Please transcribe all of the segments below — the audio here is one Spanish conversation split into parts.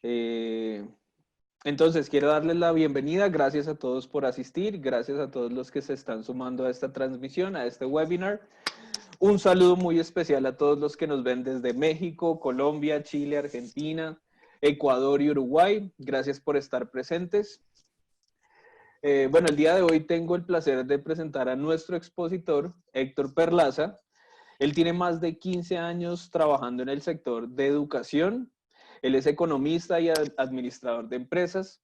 Eh, entonces, quiero darles la bienvenida. Gracias a todos por asistir. Gracias a todos los que se están sumando a esta transmisión, a este webinar. Un saludo muy especial a todos los que nos ven desde México, Colombia, Chile, Argentina, Ecuador y Uruguay. Gracias por estar presentes. Bueno, el día de hoy tengo el placer de presentar a nuestro expositor, Héctor Perlaza. Él tiene más de 15 años trabajando en el sector de educación. Él es economista y administrador de empresas.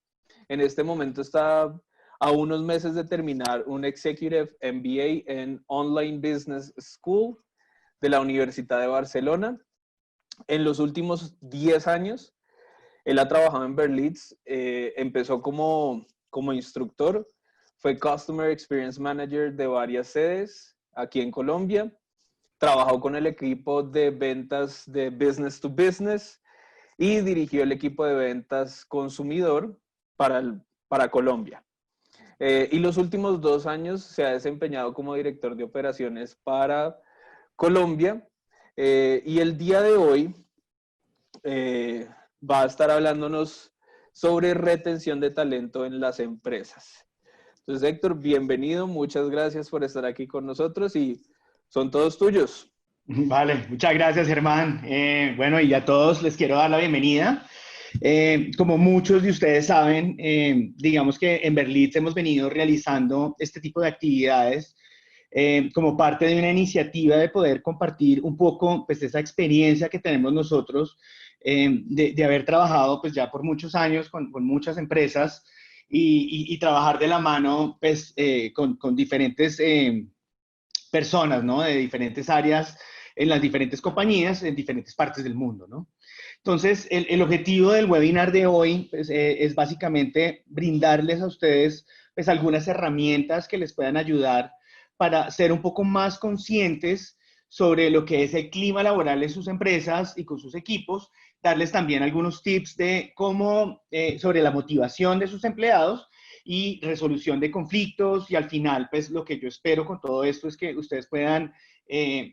En este momento está a unos meses de terminar un Executive MBA en Online Business School de la Universidad de Barcelona. En los últimos 10 años, él ha trabajado en Berlitz. Empezó como instructor, fue Customer Experience Manager de varias sedes aquí en Colombia. Trabajó con el equipo de ventas de Business to Business y dirigió el equipo de ventas consumidor para Colombia. Y los últimos 2 años se ha desempeñado como director de operaciones para Colombia. Y el día de hoy va a estar hablándonos sobre retención de talento en las empresas. Entonces, Héctor, bienvenido. Muchas gracias por estar aquí con nosotros y son todos tuyos. Vale, muchas gracias, Germán. Bueno, y a todos les quiero dar la bienvenida. Como muchos de ustedes saben, digamos que en Berlitz hemos venido realizando este tipo de actividades como parte de una iniciativa de poder compartir un poco pues, esa experiencia que tenemos nosotros de haber trabajado pues, ya por muchos años con muchas empresas y trabajar de la mano pues, con diferentes personas, ¿no? De diferentes áreas en las diferentes compañías en diferentes partes del mundo, ¿no? Entonces, el objetivo del webinar de hoy pues, es básicamente brindarles a ustedes pues, algunas herramientas que les puedan ayudar para ser un poco más conscientes sobre lo que es el clima laboral en sus empresas y con sus equipos, darles también algunos tips de cómo, sobre la motivación de sus empleados y resolución de conflictos y al final, pues lo que yo espero con todo esto es que ustedes puedan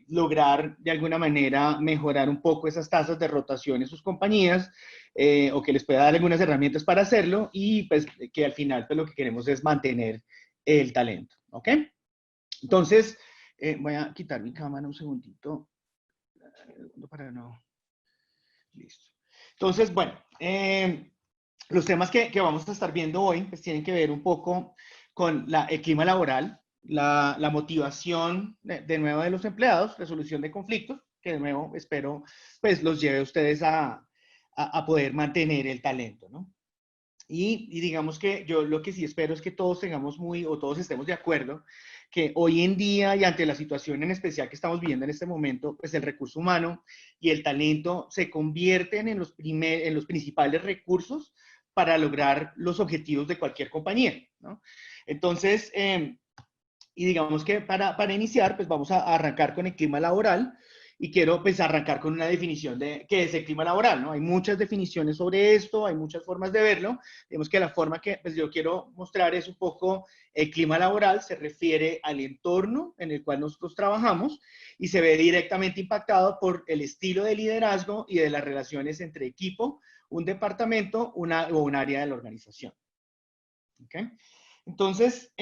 lograr de alguna manera mejorar un poco esas tasas de rotación en sus compañías o que les pueda dar algunas herramientas para hacerlo y pues que al final pues lo que queremos es mantener el talento, ¿ok? Entonces, voy a quitar mi cámara un segundito para no... Listo. Entonces, bueno, los temas que vamos a estar viendo hoy pues tienen que ver un poco con el clima laboral, la motivación de nuevo de los empleados, resolución de conflictos, que de nuevo espero pues los lleve a ustedes a poder mantener el talento, ¿no? Y digamos que yo lo que sí espero es que todos tengamos o todos estemos de acuerdo que hoy en día y ante la situación en especial que estamos viviendo en este momento, pues el recurso humano y el talento se convierten en los principales recursos para lograr los objetivos de cualquier compañía, ¿no? Entonces, y digamos que para iniciar, pues vamos a arrancar con el clima laboral y quiero pues arrancar con una definición de qué es el clima laboral, ¿no? Hay muchas definiciones sobre esto, hay muchas formas de verlo. Digamos que la forma que pues, yo quiero mostrar es un poco el clima laboral se refiere al entorno en el cual nosotros trabajamos y se ve directamente impactado por el estilo de liderazgo y de las relaciones entre equipo, un departamento o un área de la organización. ¿Ok? Entonces,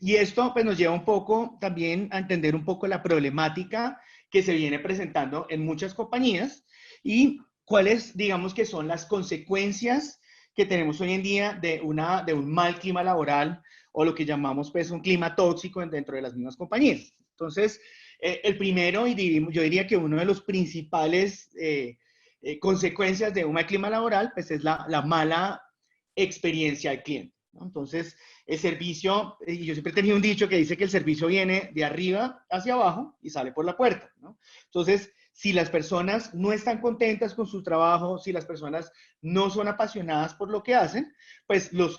y esto pues nos lleva un poco también a entender un poco la problemática que se viene presentando en muchas compañías y cuáles, digamos que son las consecuencias que tenemos hoy en día de un mal clima laboral o lo que llamamos pues un clima tóxico dentro de las mismas compañías. Entonces, el primero, y yo diría que uno de los principales consecuencias de un mal clima laboral, pues es la mala experiencia del cliente, ¿no? Entonces, el servicio, y yo siempre he tenido un dicho que dice que el servicio viene de arriba hacia abajo y sale por la puerta, ¿no? Entonces, si las personas no están contentas con su trabajo, si las personas no son apasionadas por lo que hacen, pues los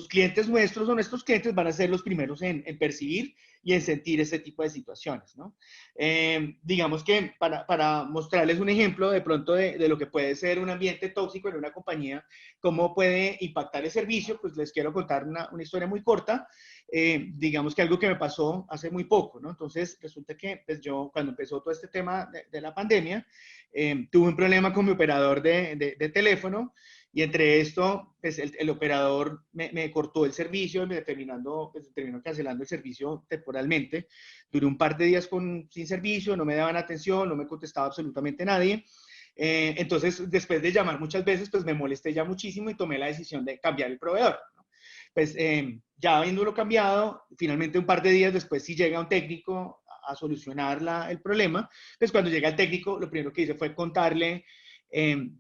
clientes nuestros o nuestros clientes van a ser los primeros en percibir y en sentir ese tipo de situaciones, ¿no? Digamos que para mostrarles un ejemplo de pronto de lo que puede ser un ambiente tóxico en una compañía, cómo puede impactar el servicio, pues les quiero contar una historia muy corta. digamos que algo que me pasó hace muy poco, ¿no? Entonces, resulta que pues yo, cuando empezó todo este tema de la pandemia, tuve un problema con mi operador de teléfono, y entre esto, pues el operador me cortó el servicio y me terminó cancelando el servicio temporalmente. Duré un par de días sin servicio, no me daban atención, no me contestaba absolutamente nadie. Entonces, después de llamar muchas veces, pues me molesté ya muchísimo y tomé la decisión de cambiar el proveedor, ¿no? Pues ya habiéndolo cambiado, finalmente un par de días después sí llega un técnico a solucionar el problema. Pues cuando llega el técnico, lo primero que hice fue contarle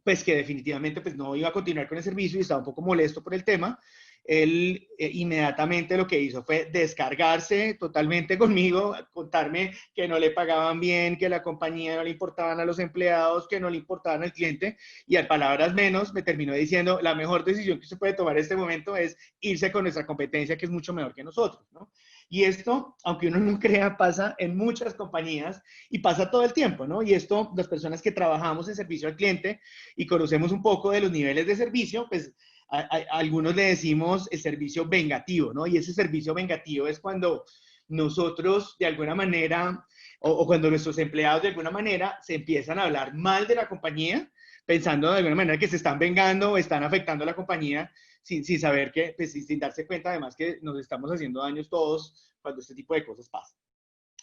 pues que definitivamente pues no iba a continuar con el servicio y estaba un poco molesto por el tema. Él inmediatamente lo que hizo fue descargarse totalmente conmigo, contarme que no le pagaban bien, que la compañía no le importaban a los empleados, que no le importaban al cliente, y a palabras menos me terminó diciendo: la mejor decisión que se puede tomar en este momento es irse con nuestra competencia, que es mucho mejor que nosotros, ¿no? Y esto, aunque uno no crea, pasa en muchas compañías y pasa todo el tiempo, ¿no? Y esto, las personas que trabajamos en servicio al cliente y conocemos un poco de los niveles de servicio, pues a algunos le decimos el servicio vengativo, ¿no? Y ese servicio vengativo es cuando nosotros, de alguna manera, o cuando nuestros empleados, de alguna manera, se empiezan a hablar mal de la compañía, pensando de alguna manera que se están vengando o están afectando a la compañía, sin saber que, pues, sin darse cuenta además que nos estamos haciendo daños todos cuando este tipo de cosas pasan.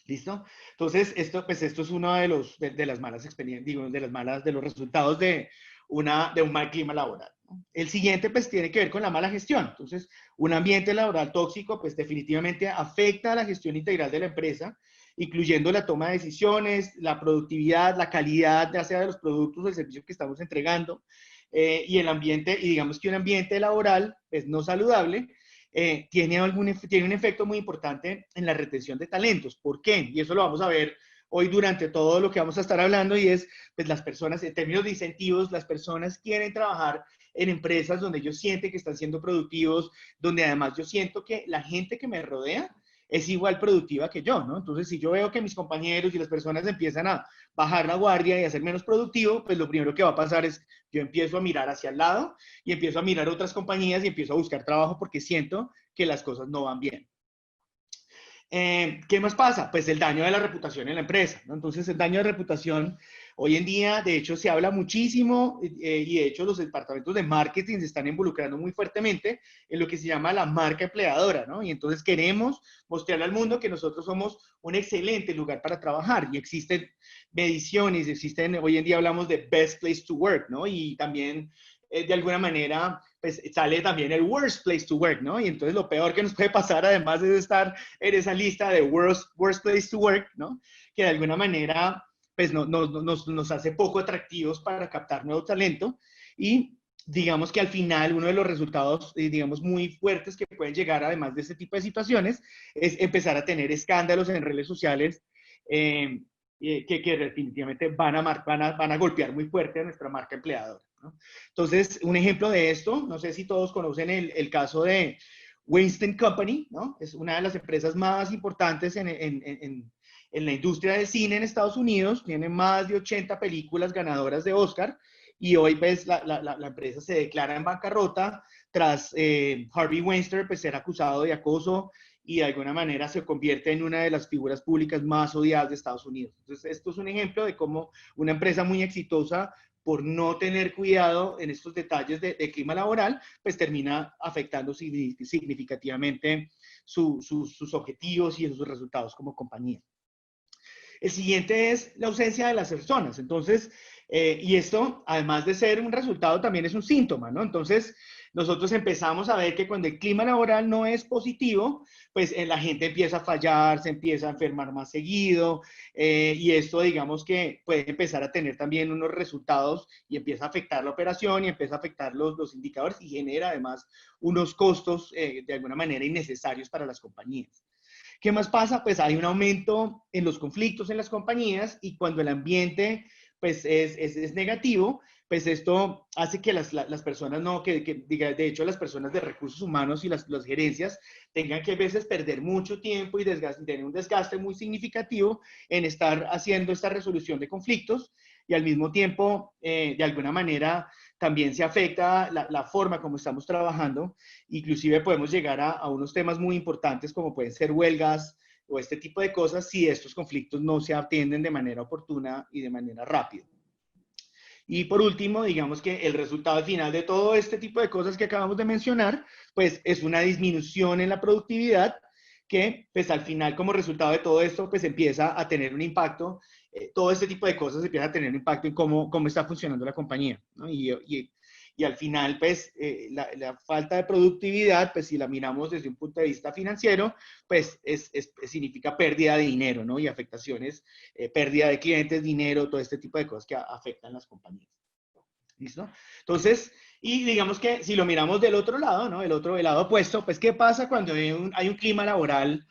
¿Listo? Entonces, esto es uno de las malas experiencias, digo, de los resultados de un mal clima laboral, ¿no? El siguiente, pues, tiene que ver con la mala gestión. Entonces, un ambiente laboral tóxico, pues, definitivamente afecta a la gestión integral de la empresa, incluyendo la toma de decisiones, la productividad, la calidad, ya sea de los productos o el servicio que estamos entregando, y el ambiente, y digamos que un ambiente laboral, pues, no saludable, tiene un efecto muy importante en la retención de talentos. ¿Por qué? Y eso lo vamos a ver hoy durante todo lo que vamos a estar hablando, y es, pues, las personas, en términos de incentivos, las personas quieren trabajar en empresas donde ellos sienten que están siendo productivos, donde además yo siento que la gente que me rodea es igual productiva que yo, ¿no? Entonces, si yo veo que mis compañeros y las personas empiezan a bajar la guardia y a ser menos productivo, pues lo primero que va a pasar es yo empiezo a mirar hacia el lado y empiezo a mirar otras compañías y empiezo a buscar trabajo porque siento que las cosas no van bien. ¿Qué más pasa? Pues el daño de la reputación en la empresa, ¿no? Entonces, el daño de reputación, hoy en día, de hecho, se habla muchísimo, y de hecho los departamentos de marketing se están involucrando muy fuertemente en lo que se llama la marca empleadora, ¿no? Y entonces queremos mostrarle al mundo que nosotros somos un excelente lugar para trabajar, y existen mediciones, hoy en día hablamos de best place to work, ¿no? Y también, de alguna manera, pues sale también el worst place to work, ¿no? Y entonces lo peor que nos puede pasar, además, es estar en esa lista de worst place to work, ¿no? Que de alguna manera, pues nos hace poco atractivos para captar nuevo talento, y digamos que al final uno de los resultados, digamos, muy fuertes que pueden llegar, además de este tipo de situaciones, es empezar a tener escándalos en redes sociales, que definitivamente van a golpear muy fuerte a nuestra marca empleadora, ¿no? Entonces, un ejemplo de esto, no sé si todos conocen el caso de Winston Company, ¿no? Es una de las empresas más importantes en la industria del cine en Estados Unidos, tiene más de 80 películas ganadoras de Oscar, y hoy, pues, la empresa se declara en bancarrota tras Harvey Weinstein, pues, ser acusado de acoso, y de alguna manera se convierte en una de las figuras públicas más odiadas de Estados Unidos. Entonces, esto es un ejemplo de cómo una empresa muy exitosa, por no tener cuidado en estos detalles de clima laboral, pues termina afectando significativamente sus objetivos y sus resultados como compañía. El siguiente es la ausencia de las personas. Entonces, y esto, además de ser un resultado, también es un síntoma, ¿no? Entonces, nosotros empezamos a ver que cuando el clima laboral no es positivo, pues la gente empieza a fallar, se empieza a enfermar más seguido, y esto, digamos, que puede empezar a tener también unos resultados y empieza a afectar la operación y empieza a afectar los indicadores, y genera además unos costos, de alguna manera, innecesarios para las compañías. ¿Qué más pasa? Pues hay un aumento en los conflictos en las compañías, y cuando el ambiente, pues, es negativo, pues esto hace que las personas no, diga, de hecho, las personas de recursos humanos y las gerencias tengan que a veces perder mucho tiempo y tener un desgaste muy significativo en estar haciendo esta resolución de conflictos, y al mismo tiempo, de alguna manera, también se afecta la forma como estamos trabajando. Inclusive podemos llegar a unos temas muy importantes como pueden ser huelgas o este tipo de cosas si estos conflictos no se atienden de manera oportuna y de manera rápida. Y por último, digamos que el resultado final de todo este tipo de cosas que acabamos de mencionar, pues es una disminución en la productividad que pues al final como resultado de todo esto pues empieza a tener un impacto, todo este tipo de cosas empieza a tener un impacto en cómo está funcionando la compañía, ¿no? Y al final pues la falta de productividad, pues si la miramos desde un punto de vista financiero, pues significa pérdida de dinero, ¿no? Y afectaciones, pérdida de clientes, dinero, todo este tipo de cosas que afectan las compañías. ¿Listo? Entonces, y digamos que si lo miramos del otro lado, ¿no? El lado opuesto, pues, ¿qué pasa cuando hay un clima laboral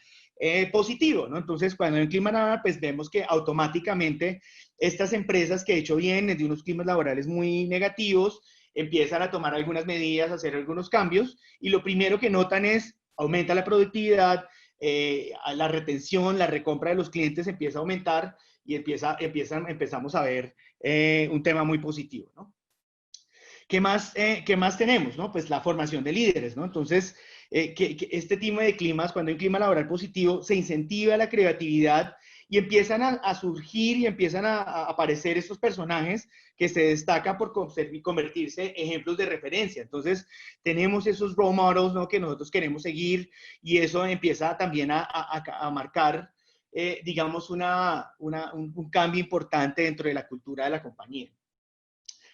positivo, ¿no? Entonces, cuando hay un clima laboral, pues vemos que automáticamente estas empresas que de hecho vienen de unos climas laborales muy negativos, empiezan a tomar algunas medidas, a hacer algunos cambios, y lo primero que notan es, aumenta la productividad, la retención, la recompra de los clientes empieza a aumentar y empezamos a ver un tema muy positivo, ¿no? ¿Qué más tenemos? ¿No? Pues la formación de líderes, ¿no? Entonces, que este tipo de climas, cuando hay un clima laboral positivo, se incentiva la creatividad y empiezan a surgir y empiezan a aparecer estos personajes que se destacan por convertirse en ejemplos de referencia. Entonces, tenemos esos role models, ¿no? Que nosotros queremos seguir y eso empieza también a marcar, digamos, un cambio importante dentro de la cultura de la compañía.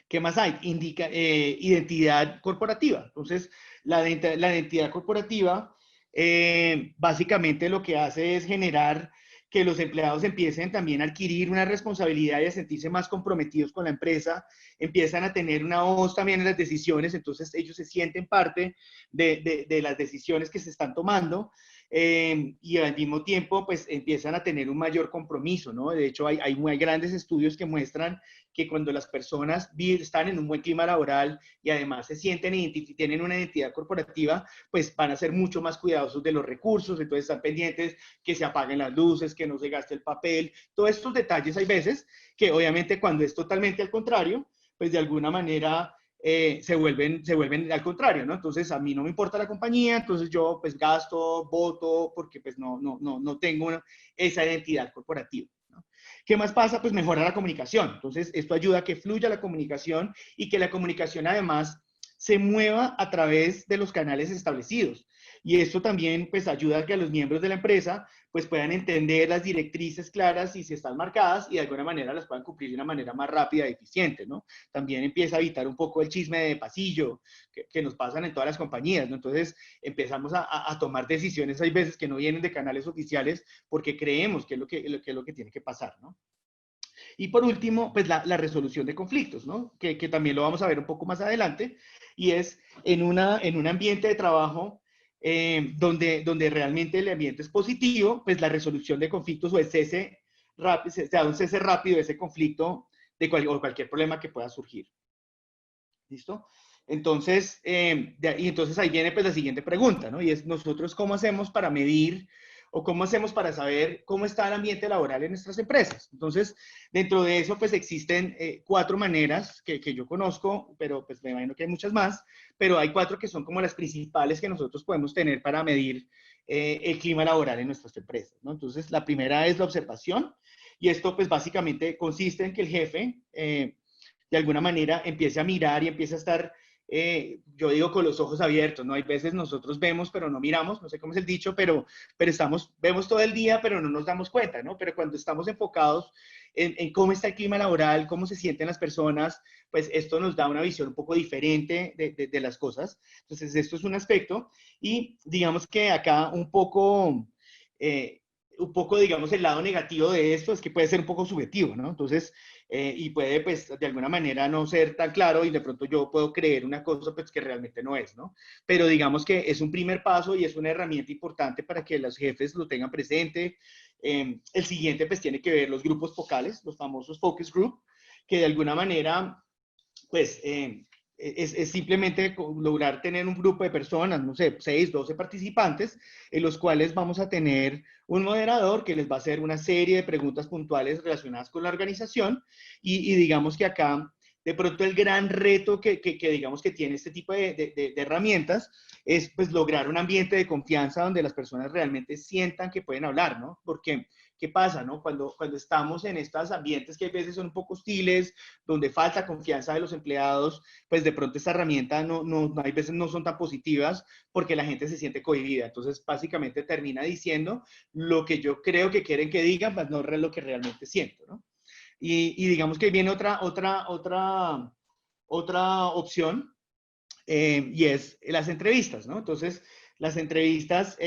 ¿Qué más hay? Identidad corporativa. Entonces, la identidad corporativa básicamente lo que hace es generar que los empleados empiecen también a adquirir una responsabilidad y a sentirse más comprometidos con la empresa, empiezan a tener una voz también en las decisiones, entonces ellos se sienten parte de las decisiones que se están tomando. Y al mismo tiempo, pues empiezan a tener un mayor compromiso, ¿no? De hecho, hay grandes estudios que muestran que cuando las personas están en un buen clima laboral y además se sienten tienen una identidad corporativa, pues van a ser mucho más cuidadosos de los recursos, entonces están pendientes que se apaguen las luces, que no se gaste el papel, todos estos detalles hay veces que obviamente cuando es totalmente al contrario, pues de alguna manera se vuelven al contrario, ¿no? Entonces a mí no me importa la compañía, entonces yo pues gasto, voto, porque pues no tengo esa identidad corporativa. ¿Qué más pasa? Pues mejora la comunicación. Entonces, esto ayuda a que fluya la comunicación y que la comunicación además se mueva a través de los canales establecidos. Y esto también pues ayuda a que los miembros de la empresa pues puedan entender las directrices claras y si están marcadas y de alguna manera las puedan cumplir de una manera más rápida y eficiente, ¿no? También empieza a evitar un poco el chisme de pasillo que nos pasan en todas las compañías, ¿no? Entonces empezamos a tomar decisiones, hay veces que no vienen de canales oficiales porque creemos que es lo que tiene que pasar, ¿no? Y por último, pues la resolución de conflictos, ¿no? Que también lo vamos a ver un poco más adelante, y es en un ambiente de trabajo donde realmente el ambiente es positivo, pues la resolución de conflictos o el cese rápido, se da un cese rápido de ese conflicto o cualquier problema que pueda surgir. ¿Listo? Entonces, y entonces ahí viene pues la siguiente pregunta, ¿no? Y es nosotros cómo hacemos para medir o cómo hacemos para saber cómo está el ambiente laboral en nuestras empresas. Entonces, dentro de eso pues existen 4 maneras que yo conozco, pero pues me imagino que hay muchas más, pero hay 4 que son como las principales que nosotros podemos tener para medir el clima laboral en nuestras empresas, ¿no? Entonces, la primera es la observación, y esto pues básicamente consiste en que el jefe de alguna manera empiece a mirar y empiece a estar, yo digo, con los ojos abiertos, ¿no? Hay veces nosotros vemos, pero no miramos, no sé cómo es el dicho, pero vemos todo el día, pero no nos damos cuenta, ¿no? Pero cuando estamos enfocados en cómo está el clima laboral, cómo se sienten las personas, pues esto nos da una visión un poco diferente de las cosas. Entonces, esto es un aspecto. Y digamos que acá un poco, digamos, el lado negativo de esto es que puede ser un poco subjetivo, ¿no? Entonces, y puede, pues, de alguna manera no ser tan claro y de pronto yo puedo creer una cosa, pues, que realmente no es, ¿no? Pero digamos que es un primer paso y es una herramienta importante para que los jefes lo tengan presente. El siguiente, pues, tiene que ver los grupos focales, los famosos focus group, que de alguna manera, pues, es simplemente lograr tener un grupo de personas, no sé, 6, 12 participantes, en los cuales vamos a tener un moderador que les va a hacer una serie de preguntas puntuales relacionadas con la organización y digamos que acá De pronto el gran reto que digamos que tiene este tipo de herramientas es pues lograr un ambiente de confianza donde las personas realmente sientan que pueden hablar, ¿no? Porque, ¿qué pasa, no? Cuando estamos en estos ambientes que a veces son un poco hostiles, donde falta confianza de los empleados, pues de pronto esta herramienta hay veces no son tan positivas porque la gente se siente cohibida. Entonces, básicamente termina diciendo lo que yo creo que quieren que digan, mas no lo que realmente siento, ¿no? Y digamos que viene otra opción, y es las entrevistas, ¿no? Entonces, las entrevistas,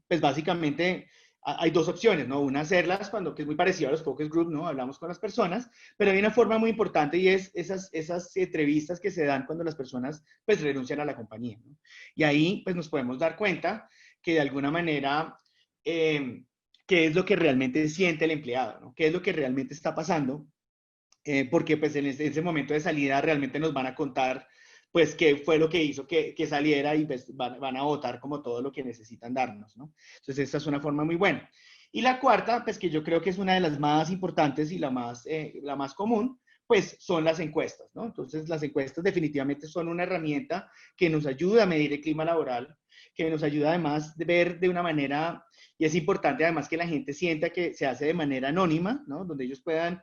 pues básicamente hay dos opciones, ¿no? Una, hacerlas que es muy parecido a los focus group, ¿no? Hablamos con las personas, pero hay una forma muy importante y es esas entrevistas que se dan cuando las personas, pues, renuncian a la compañía, ¿no? Y ahí, pues, nos podemos dar cuenta que de alguna manera, qué es lo que realmente siente el empleado, ¿no? ¿Qué es lo que realmente está pasando? Porque pues en ese momento de salida realmente nos van a contar pues qué fue lo que hizo que saliera y pues van a votar como todo lo que necesitan darnos, ¿no? Entonces esta es una forma muy buena. Y la cuarta, pues que yo creo que es una de las más importantes y la más común, pues son las encuestas, ¿no? Entonces las encuestas definitivamente son una herramienta que nos ayuda a medir el clima laboral, que nos ayuda además de ver de una manera, y es importante además que la gente sienta que se hace de manera anónima, ¿no? Donde ellos puedan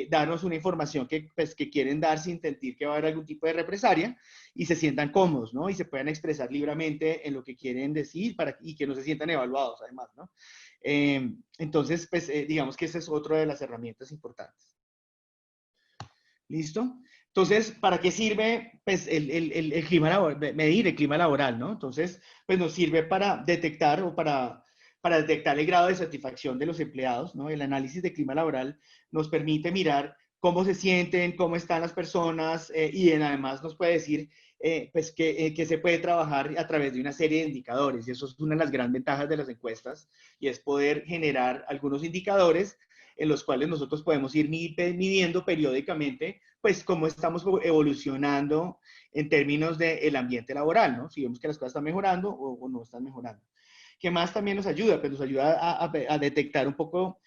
darnos una información pues, que quieren dar sin sentir que va a haber algún tipo de represalia y se sientan cómodos, ¿no? Y se puedan expresar libremente en lo que quieren decir y que no se sientan evaluados, además, ¿no? Entonces, pues, digamos que esa es otra de las herramientas importantes. ¿Listo? Entonces, ¿para qué sirve pues, el clima laboral, medir el clima laboral, ¿no? Entonces, pues nos sirve para detectar o para detectar el grado de satisfacción de los empleados, ¿no? El análisis de clima laboral nos permite mirar cómo se sienten, cómo están las personas y además nos puede decir pues que se puede trabajar a través de una serie de indicadores y eso es una de las grandes ventajas de las encuestas y es poder generar algunos indicadores en los cuales nosotros podemos ir midiendo periódicamente, pues, cómo estamos evolucionando en términos del ambiente laboral, ¿no? Si vemos que las cosas están mejorando o no están mejorando. ¿Qué más también nos ayuda? Pues nos ayuda a detectar un poco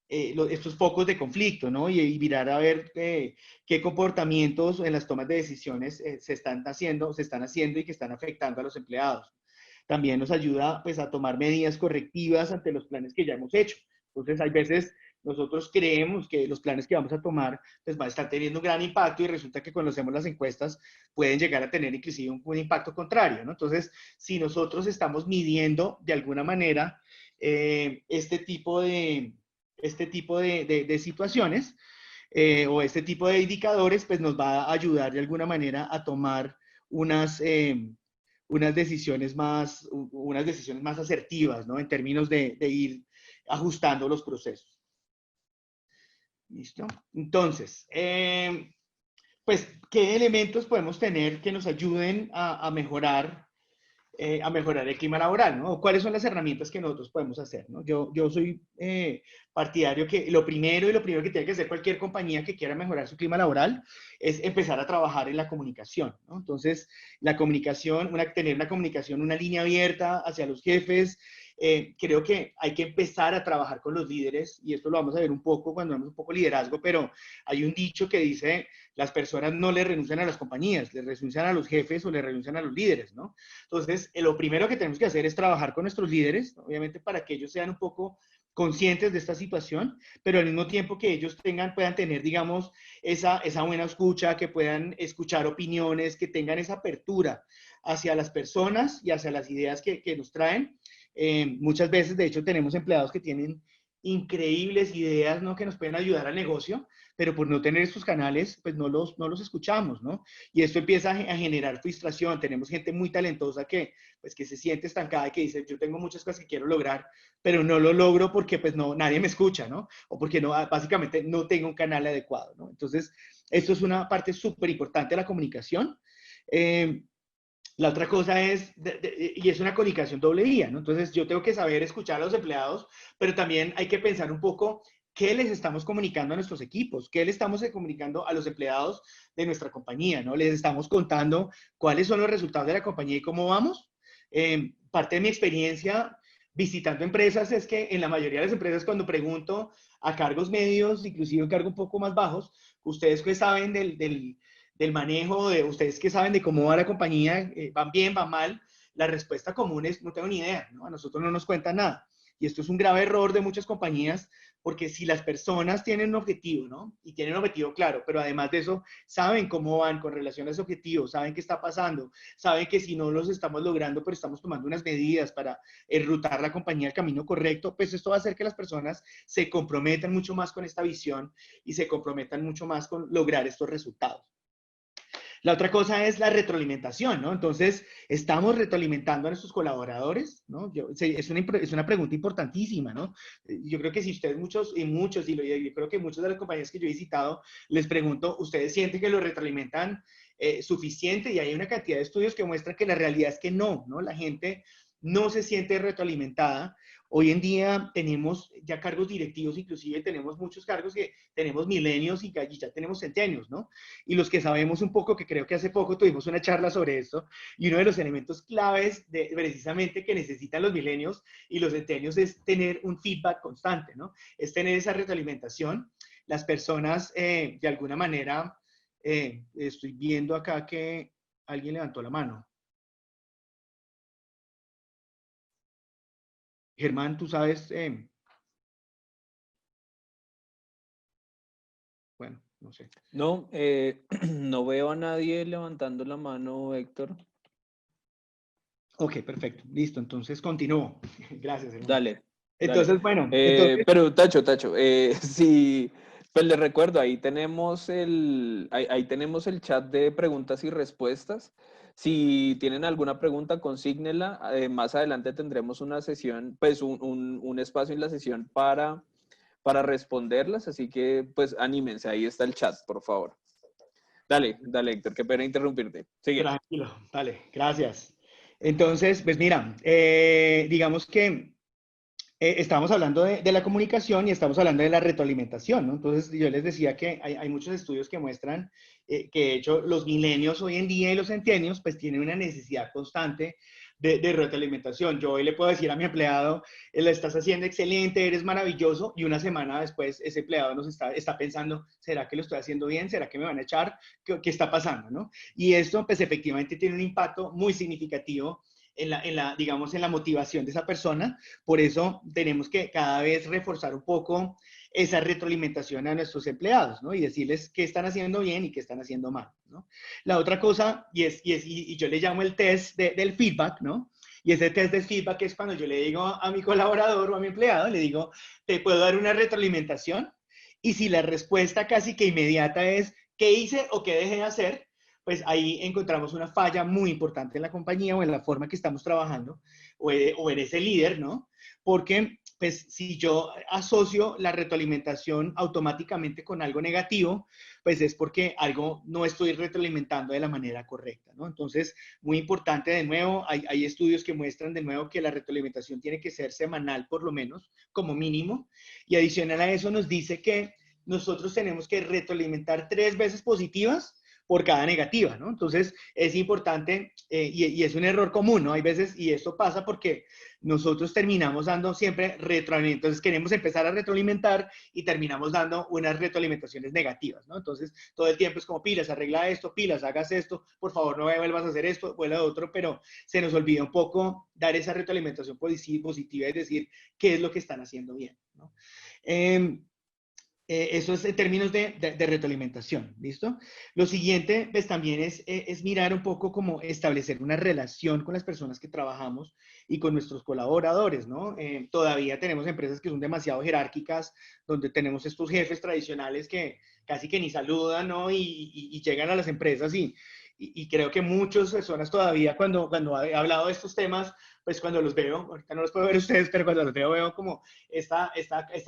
estos focos de conflicto, ¿no? Y mirar a ver qué comportamientos en las tomas de decisiones se están haciendo y que están afectando a los empleados. También nos ayuda, pues, a tomar medidas correctivas ante los planes que ya hemos hecho. Entonces, hay veces nosotros creemos que los planes que vamos a tomar pues van a estar teniendo un gran impacto y resulta que cuando hacemos las encuestas pueden llegar a tener inclusive un impacto contrario, ¿no? Entonces, si nosotros estamos midiendo de alguna manera este tipo de situaciones o este tipo de indicadores, pues nos va a ayudar de alguna manera a tomar unas decisiones más asertivas, ¿no? En términos de ir ajustando los procesos. ¿Listo? Entonces, pues, ¿qué elementos podemos tener que nos ayuden a mejorar el clima laboral, ¿no? ¿Cuáles son las herramientas que nosotros podemos hacer, ¿no? Yo soy partidario que lo primero que tiene que hacer cualquier compañía que quiera mejorar su clima laboral es empezar a trabajar en la comunicación, ¿no? Entonces, la comunicación, tener una comunicación, una línea abierta hacia los jefes. Creo que hay que empezar a trabajar con los líderes y esto lo vamos a ver un poco cuando vemos un poco liderazgo, pero hay un dicho que dice, las personas no le renuncian a las compañías, le renuncian a los jefes o le renuncian a los líderes, ¿no? Entonces, lo primero que tenemos que hacer es trabajar con nuestros líderes, obviamente para que ellos sean un poco conscientes de esta situación, pero al mismo tiempo que ellos puedan tener, digamos, esa buena escucha, que puedan escuchar opiniones, que tengan esa apertura hacia las personas y hacia las ideas que nos traen. Muchas veces, de hecho, tenemos empleados que tienen increíbles ideas, ¿no? Que nos pueden ayudar al negocio, pero por no tener estos canales, pues no los escuchamos, ¿no? Y esto empieza a generar frustración. Tenemos gente muy talentosa pues, que se siente estancada y que dice, yo tengo muchas cosas que quiero lograr, pero no lo logro porque pues nadie me escucha, ¿no? O porque básicamente no tengo un canal adecuado, ¿no? Entonces, esto es una parte súper importante de la comunicación. La otra cosa es, y es una comunicación doble vía, ¿no? Entonces yo tengo que saber escuchar a los empleados, pero también hay que pensar un poco qué les estamos comunicando a nuestros equipos, qué le estamos comunicando a los empleados de nuestra compañía, ¿no? Les estamos contando cuáles son los resultados de la compañía y cómo vamos. Parte de mi experiencia, visitando empresas es que en la mayoría de las empresas cuando pregunto a cargos medios, inclusive cargos un poco más bajos, ustedes que saben del manejo, ustedes que saben de cómo va la compañía, van bien, van mal, la respuesta común es no tengo ni idea, ¿no? A nosotros no nos cuentan nada. Y esto es un grave error de muchas compañías, porque si las personas tienen un objetivo, ¿no? Y tienen un objetivo claro, pero además de eso, saben cómo van con relación a ese objetivo, saben qué está pasando, saben que si no los estamos logrando, pero estamos tomando unas medidas para enrutar la compañía al camino correcto, pues esto va a hacer que las personas se comprometan mucho más con esta visión y se comprometan mucho más con lograr estos resultados. La otra cosa es la retroalimentación, ¿no? Entonces, estamos retroalimentando a nuestros colaboradores, ¿no? Es una pregunta importantísima, ¿no? Yo creo que si ustedes, yo creo que muchas de las compañías que yo he visitado, les pregunto, ¿ustedes sienten que lo retroalimentan suficiente? Y hay una cantidad de estudios que muestran que la realidad es que no, ¿no? La gente no se siente retroalimentada. Hoy en día tenemos ya cargos directivos, inclusive tenemos muchos cargos que tenemos milenios y ya tenemos centenios, ¿no? Y los que sabemos un poco, que creo que hace poco tuvimos una charla sobre esto, y uno de los elementos claves precisamente que necesitan los milenios y los centenios es tener un feedback constante, ¿no? Es tener esa retroalimentación. Las personas, de alguna manera, estoy viendo acá que alguien levantó la mano. Germán, tú sabes, bueno, no sé. No, no veo a nadie levantando la mano, Héctor. Ok, perfecto, listo, entonces continúo. Gracias, Germán. Dale, dale. Entonces, bueno, entonces... Pero Tacho, sí, pues les recuerdo, ahí tenemos ahí tenemos el chat de preguntas y respuestas. Si tienen alguna pregunta, consígnela. Más adelante tendremos una sesión, pues un espacio en la sesión para responderlas, así que pues anímense, ahí está el chat, por favor. Dale, dale, Héctor, qué pena interrumpirte. Sigue. Tranquilo, vale, gracias. Entonces, pues mira, digamos que estamos hablando de la comunicación y estamos hablando de la retroalimentación, ¿no? Entonces, yo les decía que hay muchos estudios que muestran que, de hecho, los milenios hoy en día y los centenios, pues tienen una necesidad constante de retroalimentación. Yo hoy le puedo decir a mi empleado, lo estás haciendo excelente, eres maravilloso, y una semana después ese empleado está pensando, ¿será que lo estoy haciendo bien? ¿Será que me van a echar? ¿Qué está pasando? ¿No? Y esto, pues efectivamente tiene un impacto muy significativo digamos, en la motivación de esa persona. Por eso tenemos que cada vez reforzar un poco esa retroalimentación a nuestros empleados, ¿no? Y decirles qué están haciendo bien y qué están haciendo mal, ¿no? La otra cosa, y yo le llamo el test del feedback, ¿no? Y ese test de feedback es cuando yo le digo a mi colaborador o a mi empleado, le digo, ¿te puedo dar una retroalimentación? Y si la respuesta casi que inmediata es, ¿qué hice o qué dejé de hacer? Pues ahí encontramos una falla muy importante en la compañía o en la forma que estamos trabajando o en ese líder, ¿no? Porque, pues, si yo asocio la retroalimentación automáticamente con algo negativo, pues es porque algo no estoy retroalimentando de la manera correcta, ¿no? Entonces, muy importante, de nuevo, hay estudios que muestran de nuevo que la retroalimentación tiene que ser semanal, por lo menos, como mínimo, y adicional a eso nos dice que nosotros tenemos que retroalimentar 3 veces positivas por cada negativa, ¿no? Entonces, es importante y es un error común, ¿no? Hay veces, y esto pasa porque nosotros terminamos dando siempre retroalimentación, entonces queremos empezar a retroalimentar y terminamos dando unas retroalimentaciones negativas, ¿no? Entonces, todo el tiempo es como pilas, arregla esto, pilas, hagas esto, por favor no vuelvas a hacer esto, vuelva a otro, pero se nos olvida un poco dar esa retroalimentación positiva y decir qué es lo que están haciendo bien, ¿no? Eso es en términos de retroalimentación, ¿listo? Lo siguiente, pues también es mirar un poco cómo establecer una relación con las personas que trabajamos y con nuestros colaboradores, ¿no? Todavía tenemos empresas que son demasiado jerárquicas, donde tenemos estos jefes tradicionales que casi que ni saludan, ¿no? Y llegan a las empresas y creo que muchas personas todavía cuando he hablado de estos temas, pues cuando los veo, ahorita no los puedo ver ustedes, pero cuando los veo como esta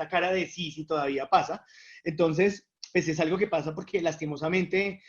cara de sí todavía pasa. Entonces, pues es algo que pasa porque lastimosamente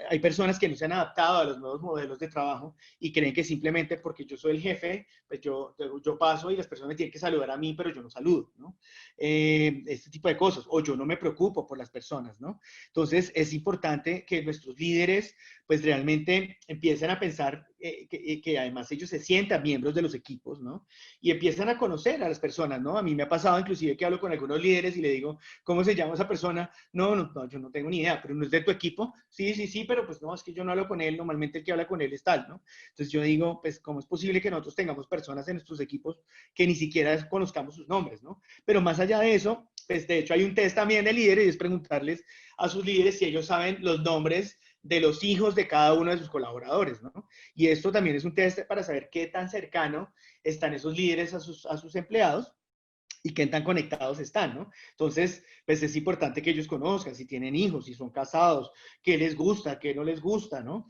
hay personas que no se han adaptado a los nuevos modelos de trabajo y creen que simplemente porque yo soy el jefe, pues yo paso y las personas me tienen que saludar a mí, pero yo no saludo, ¿no? Este tipo de cosas, o yo no me preocupo por las personas, ¿no? Entonces, es importante que nuestros líderes, pues realmente empiecen a pensar que además ellos se sientan miembros de los equipos, ¿no? Y empiezan a conocer a las personas, ¿no? A mí me ha pasado inclusive que hablo con algunos líderes y le digo, ¿cómo se llama esa persona? No, yo no tengo ni idea, pero no es de tu equipo. Sí, pero pues no, es que yo no hablo con él, normalmente el que habla con él es tal, ¿no? Entonces yo digo, pues, ¿cómo es posible que nosotros tengamos personas en nuestros equipos que ni siquiera conozcamos sus nombres, ¿no? Pero más allá de eso, pues de hecho hay un test también de líderes y es preguntarles a sus líderes si ellos saben los nombres de los hijos de cada uno de sus colaboradores, ¿no? Y esto también es un test para saber qué tan cercano están esos líderes a sus empleados y qué tan conectados están, ¿no? Entonces, pues es importante que ellos conozcan si tienen hijos, si son casados, qué les gusta, qué no les gusta, ¿no?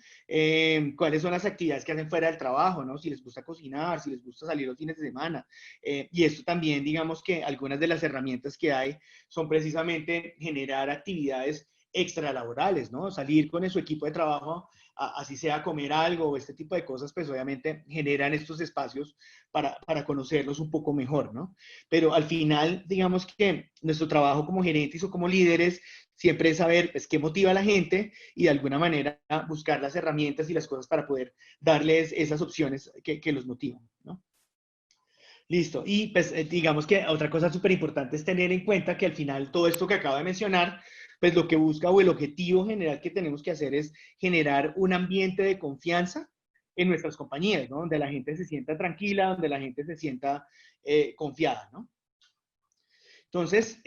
Cuáles son las actividades que hacen fuera del trabajo, ¿no? Si les gusta cocinar, si les gusta salir los fines de semana. Y esto también, digamos que algunas de las herramientas que hay son precisamente generar actividades extralaborales, ¿no? Salir con su equipo de trabajo, así sea comer algo o este tipo de cosas, pues obviamente generan estos espacios para conocerlos un poco mejor, ¿no? Pero al final, digamos que nuestro trabajo como gerentes o como líderes siempre es saber pues, qué motiva a la gente y de alguna manera buscar las herramientas y las cosas para poder darles esas opciones que los motivan, ¿no? Listo. Y pues digamos que otra cosa súper importante es tener en cuenta que al final todo esto que acabo de mencionar, pues lo que busca o el objetivo general que tenemos que hacer es generar un ambiente de confianza en nuestras compañías, ¿no? Donde la gente se sienta tranquila, donde la gente se sienta confiada, ¿no? Entonces,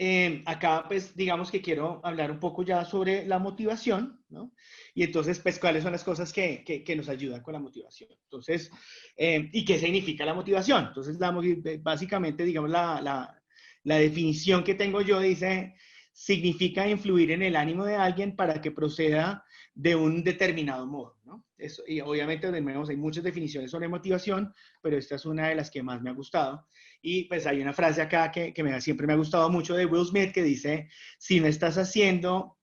acá, pues, digamos que quiero hablar un poco ya sobre la motivación, ¿no? Y entonces, pues, ¿cuáles son las cosas que nos ayudan con la motivación? Entonces, ¿y qué significa la motivación? Entonces, básicamente, digamos, la definición que tengo yo dice, significa influir en el ánimo de alguien para que proceda de un determinado modo, ¿no? Eso, y obviamente, de nuevo, hay muchas definiciones sobre motivación, pero esta es una de las que más me ha gustado. Y pues hay una frase acá que siempre me ha gustado mucho de Will Smith que dice, si no estás haciendo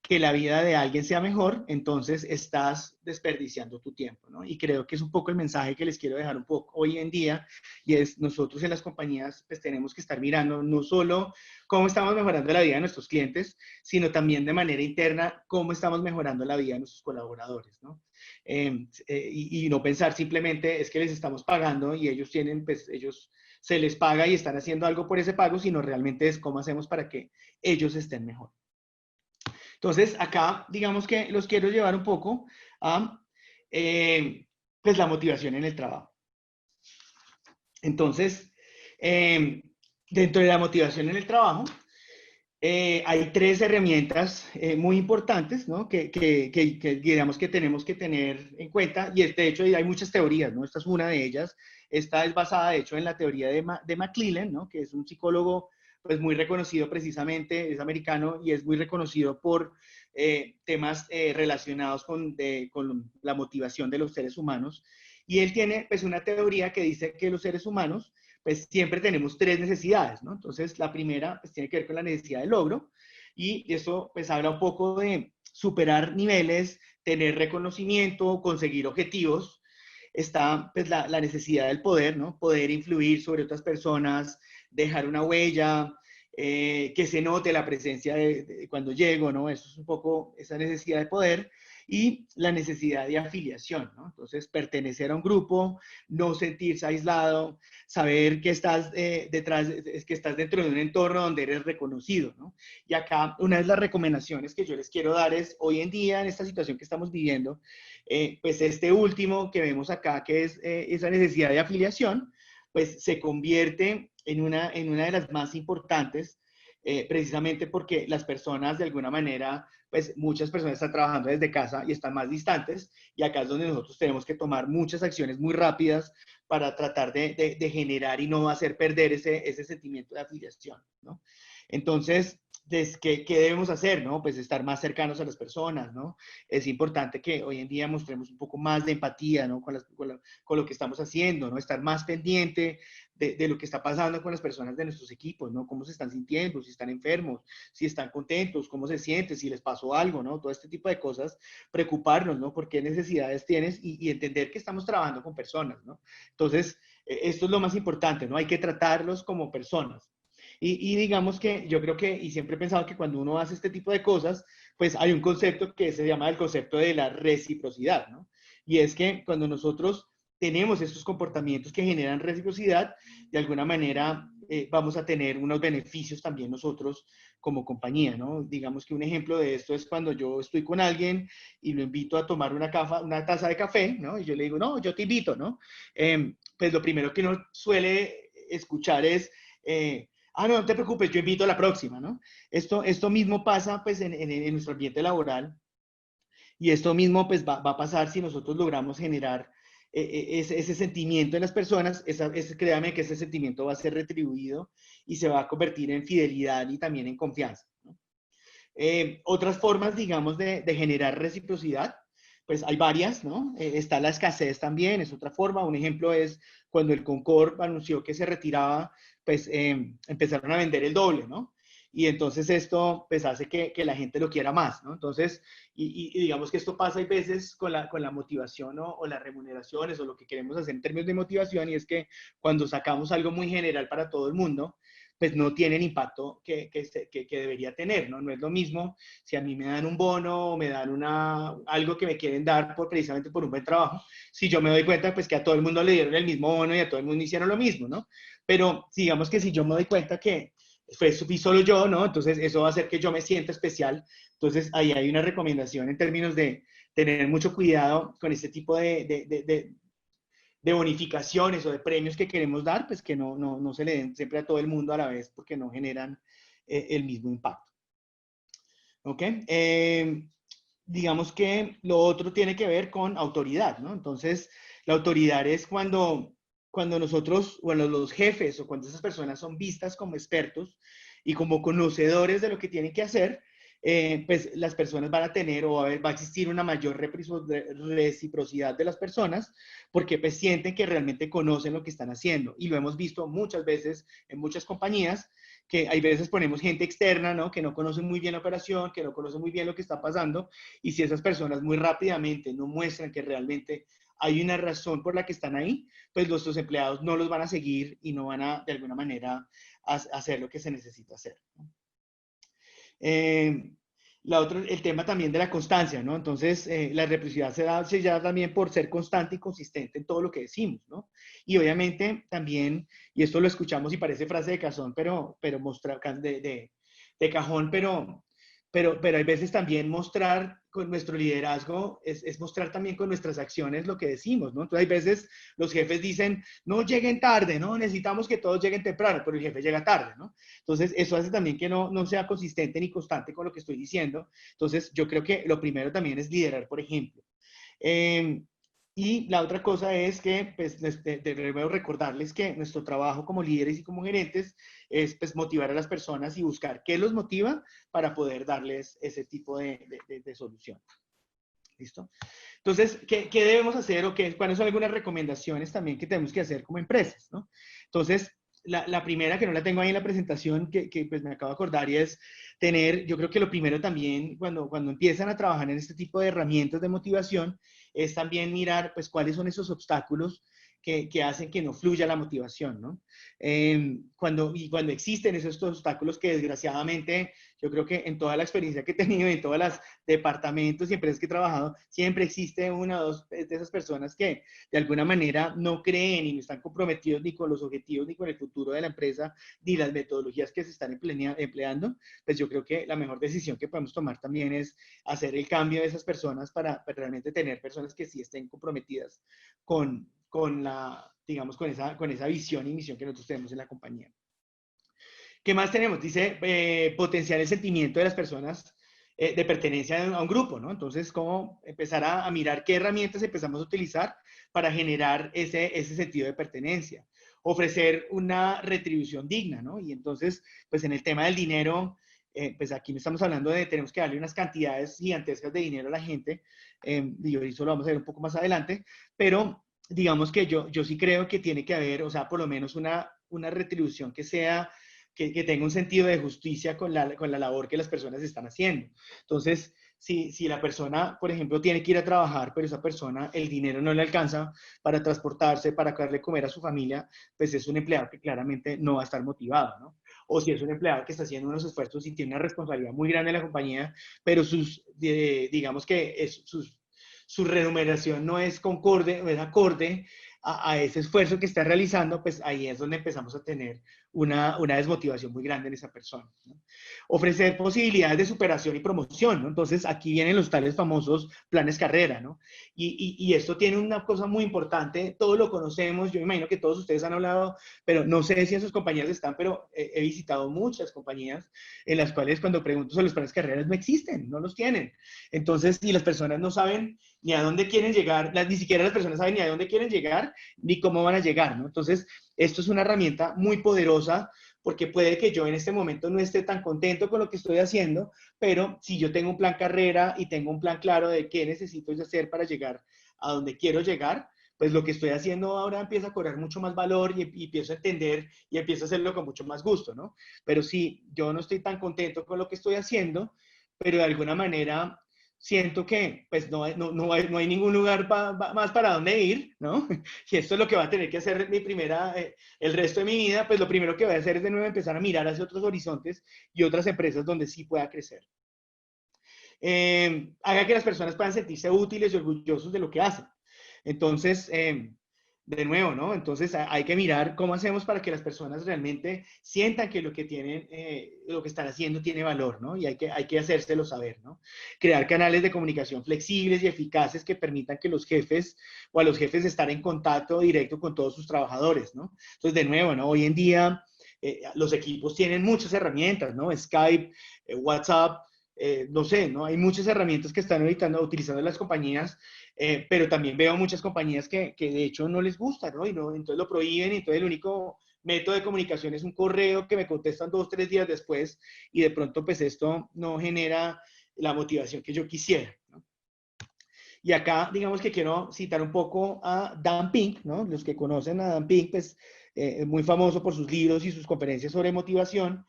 que la vida de alguien sea mejor, entonces estás desperdiciando tu tiempo, ¿no? Y creo que es un poco el mensaje que les quiero dejar un poco hoy en día, y es nosotros en las compañías pues tenemos que estar mirando no solo cómo estamos mejorando la vida de nuestros clientes, sino también de manera interna cómo estamos mejorando la vida de nuestros colaboradores, ¿no? Y no pensar simplemente es que les estamos pagando y ellos tienen, pues ellos se les paga y están haciendo algo por ese pago, sino realmente es cómo hacemos para que ellos estén mejor. Entonces, acá, digamos que los quiero llevar un poco a, pues, la motivación en el trabajo. Entonces, dentro de la motivación en el trabajo, hay tres herramientas muy importantes, ¿no? Que digamos que tenemos que tener en cuenta, y de hecho hay muchas teorías, ¿no? Esta es una de ellas. Esta es basada, de hecho, en la teoría de McClellan, ¿no? Que es un psicólogo pues muy reconocido precisamente, es americano y es muy reconocido por temas relacionados con la motivación de los seres humanos. Y él tiene pues una teoría que dice que los seres humanos pues siempre tenemos tres necesidades, ¿no? Entonces, la primera pues tiene que ver con la necesidad de logro y eso pues habla un poco de superar niveles, tener reconocimiento, conseguir objetivos. Está pues la necesidad del poder, ¿no? Poder influir sobre otras personas, dejar una huella, que se note la presencia de cuando llego, ¿no? Eso es un poco esa necesidad de poder y la necesidad de afiliación, ¿no? Entonces, pertenecer a un grupo, no sentirse aislado, saber que estás detrás, es que estás dentro de un entorno donde eres reconocido, ¿no? Y acá una de las recomendaciones que yo les quiero dar es, hoy en día, en esta situación que estamos viviendo, pues este último que vemos acá, que es esa necesidad de afiliación, pues se convierte en una de las más importantes, precisamente porque las personas de alguna manera, pues muchas personas están trabajando desde casa y están más distantes, y acá es donde nosotros tenemos que tomar muchas acciones muy rápidas para tratar de generar y no hacer perder ese sentimiento de afiliación, ¿no? Entonces, ¿qué debemos hacer, no? Pues estar más cercanos a las personas, ¿no? Es importante que hoy en día mostremos un poco más de empatía, ¿no? Con lo que estamos haciendo, ¿no? Estar más pendiente de lo que está pasando con las personas de nuestros equipos, ¿no? Cómo se están sintiendo, si están enfermos, si están contentos, cómo se sienten, si les pasó algo, ¿no? Todo este tipo de cosas, preocuparnos, ¿no? ¿Por qué necesidades tienes? Y entender que estamos trabajando con personas, ¿no? Entonces, esto es lo más importante, ¿no? Hay que tratarlos como personas. Y digamos que yo creo que, y siempre he pensado que cuando uno hace este tipo de cosas, pues hay un concepto que se llama el concepto de la reciprocidad, ¿no? Y es que cuando nosotros tenemos estos comportamientos que generan reciprocidad, de alguna manera vamos a tener unos beneficios también nosotros como compañía, ¿no? Digamos que un ejemplo de esto es cuando yo estoy con alguien y lo invito a tomar una taza de café, ¿no? Y yo le digo, no, yo te invito, ¿no? Pues lo primero que uno suele escuchar es, no te preocupes, yo invito a la próxima, ¿no? Esto mismo pasa pues en nuestro ambiente laboral y esto mismo pues va a pasar si nosotros logramos generar ese sentimiento en las personas, créame que ese sentimiento va a ser retribuido y se va a convertir en fidelidad y también en confianza, ¿no? Otras formas, digamos, de generar reciprocidad, pues hay varias, ¿no? Está la escasez también, es otra forma. Un ejemplo es cuando el Concord anunció que se retiraba, pues empezaron a vender el doble, ¿no? Y entonces esto pues hace que la gente lo quiera más, ¿no? Entonces, y digamos que esto pasa hay veces con la motivación, ¿no? O las remuneraciones o lo que queremos hacer en términos de motivación, y es que cuando sacamos algo muy general para todo el mundo, pues no tiene el impacto que debería tener, ¿no? No es lo mismo si a mí me dan un bono o me dan algo que me quieren dar precisamente por un buen trabajo, si yo me doy cuenta pues que a todo el mundo le dieron el mismo bono y a todo el mundo hicieron lo mismo, ¿no? Pero digamos que si yo me doy cuenta que fui solo yo, ¿no? Entonces eso va a hacer que yo me sienta especial. Entonces ahí hay una recomendación en términos de tener mucho cuidado con este tipo de bonificaciones o de premios que queremos dar, pues que no se le den siempre a todo el mundo a la vez porque no generan el mismo impacto. ¿Ok? Digamos que lo otro tiene que ver con autoridad, ¿no? Entonces, la autoridad es cuando nosotros, bueno, los jefes o cuando esas personas son vistas como expertos y como conocedores de lo que tienen que hacer, pues las personas van a tener o va a existir una mayor reciprocidad de las personas porque pues sienten que realmente conocen lo que están haciendo. Y lo hemos visto muchas veces en muchas compañías, que hay veces ponemos gente externa, ¿no? Que no conoce muy bien la operación, que no conoce muy bien lo que está pasando, y si esas personas muy rápidamente no muestran que realmente hay una razón por la que están ahí, pues nuestros empleados no los van a seguir y no van a, de alguna manera, hacer lo que se necesita hacer, ¿no? El tema también de la constancia, ¿no? Entonces, la reciprocidad se da también por ser constante y consistente en todo lo que decimos, ¿no? Y obviamente también, y esto lo escuchamos y parece frase de cajón, pero mostrar de cajón, pero hay veces también mostrar con nuestro liderazgo, es mostrar también con nuestras acciones lo que decimos, ¿no? Entonces hay veces los jefes dicen, no lleguen tarde, ¿no? Necesitamos que todos lleguen temprano, pero el jefe llega tarde, ¿no? Entonces eso hace también que no sea consistente ni constante con lo que estoy diciendo. Entonces yo creo que lo primero también es liderar, por ejemplo. Y la otra cosa es que, pues, debemos recordarles que nuestro trabajo como líderes y como gerentes es, pues, motivar a las personas y buscar qué los motiva para poder darles ese tipo de solución. ¿Listo? Entonces, ¿qué debemos hacer o cuáles son algunas recomendaciones también que tenemos que hacer como empresas, ¿no? Entonces, la primera, que no la tengo ahí en la presentación, que pues me acabo de acordar, y es tener, yo creo que lo primero también, cuando empiezan a trabajar en este tipo de herramientas de motivación, es también mirar, pues, cuáles son esos obstáculos que hacen que no fluya la motivación, ¿no? Cuando existen esos obstáculos que desgraciadamente, yo creo que en toda la experiencia que he tenido, en todos los departamentos y empresas que he trabajado, siempre existe una o dos de esas personas que de alguna manera no creen y no están comprometidos ni con los objetivos, ni con el futuro de la empresa, ni las metodologías que se están empleando. Pues yo creo que la mejor decisión que podemos tomar también es hacer el cambio de esas personas para realmente tener personas que sí estén comprometidas digamos, con esa visión y misión que nosotros tenemos en la compañía. ¿Qué más tenemos? Dice, potenciar el sentimiento de las personas de pertenencia a un grupo, ¿no? Entonces, ¿cómo empezar a mirar qué herramientas empezamos a utilizar para generar ese sentido de pertenencia? Ofrecer una retribución digna, ¿no? Y entonces, pues en el tema del dinero, pues aquí no estamos hablando de tenemos que darle unas cantidades gigantescas de dinero a la gente, y eso lo vamos a ver un poco más adelante, pero digamos que yo sí creo que tiene que haber, o sea, por lo menos una retribución que sea que tenga un sentido de justicia con la labor que las personas están haciendo. Entonces, si la persona, por ejemplo, tiene que ir a trabajar, pero esa persona el dinero no le alcanza para transportarse, para darle comer a su familia, pues es un empleado que claramente no va a estar motivado, ¿no? O si es un empleado que está haciendo unos esfuerzos y tiene una responsabilidad muy grande en la compañía, pero digamos que sus su remuneración no es concorde, o es acorde a ese esfuerzo que está realizando, pues ahí es donde empezamos a tener una desmotivación muy grande en esa persona, ¿no? Ofrecer posibilidades de superación y promoción, ¿no? Entonces, aquí vienen los tales famosos planes carrera, ¿no? Y esto tiene una cosa muy importante, todos lo conocemos, yo imagino que todos ustedes han hablado, pero no sé si en sus compañías están, pero he visitado muchas compañías en las cuales cuando pregunto sobre los planes carreras no existen, no los tienen. Entonces, si las personas no saben ni a dónde quieren llegar, ni siquiera las personas saben ni a dónde quieren llegar, ni cómo van a llegar, ¿no? Entonces, esto es una herramienta muy poderosa porque puede que yo en este momento no esté tan contento con lo que estoy haciendo, pero si yo tengo un plan carrera y tengo un plan claro de qué necesito hacer para llegar a donde quiero llegar, pues lo que estoy haciendo ahora empieza a cobrar mucho más valor y empiezo a entender y empiezo a hacerlo con mucho más gusto, ¿no? Pero si yo no estoy tan contento con lo que estoy haciendo, pero de alguna manera siento que pues no hay ningún lugar más para dónde ir, ¿no? Y esto es lo que va a tener que hacer el resto de mi vida, pues lo primero que voy a hacer es de nuevo empezar a mirar hacia otros horizontes y otras empresas donde sí pueda crecer. Haga que las personas puedan sentirse útiles y orgullosos de lo que hacen. Entonces, de nuevo, ¿no? Entonces hay que mirar cómo hacemos para que las personas realmente sientan que lo que tienen, lo que están haciendo tiene valor, ¿no? Y hay que hacérselo saber, ¿no? Crear canales de comunicación flexibles y eficaces que permitan que los jefes o a los jefes estar en contacto directo con todos sus trabajadores, ¿no? Entonces, de nuevo, ¿no? Hoy en día los equipos tienen muchas herramientas, ¿no? Skype, WhatsApp, no sé, ¿no? Hay muchas herramientas que están ahorita utilizando las compañías, pero también veo muchas compañías que de hecho no les gusta, ¿no? Y no, entonces lo prohíben y entonces el único método de comunicación es un correo que me contestan 2 o 3 días después y de pronto pues esto no genera la motivación que yo quisiera, ¿no? Y acá digamos que quiero citar un poco a Dan Pink, ¿no? Los que conocen a Dan Pink, pues es muy famoso por sus libros y sus conferencias sobre motivación.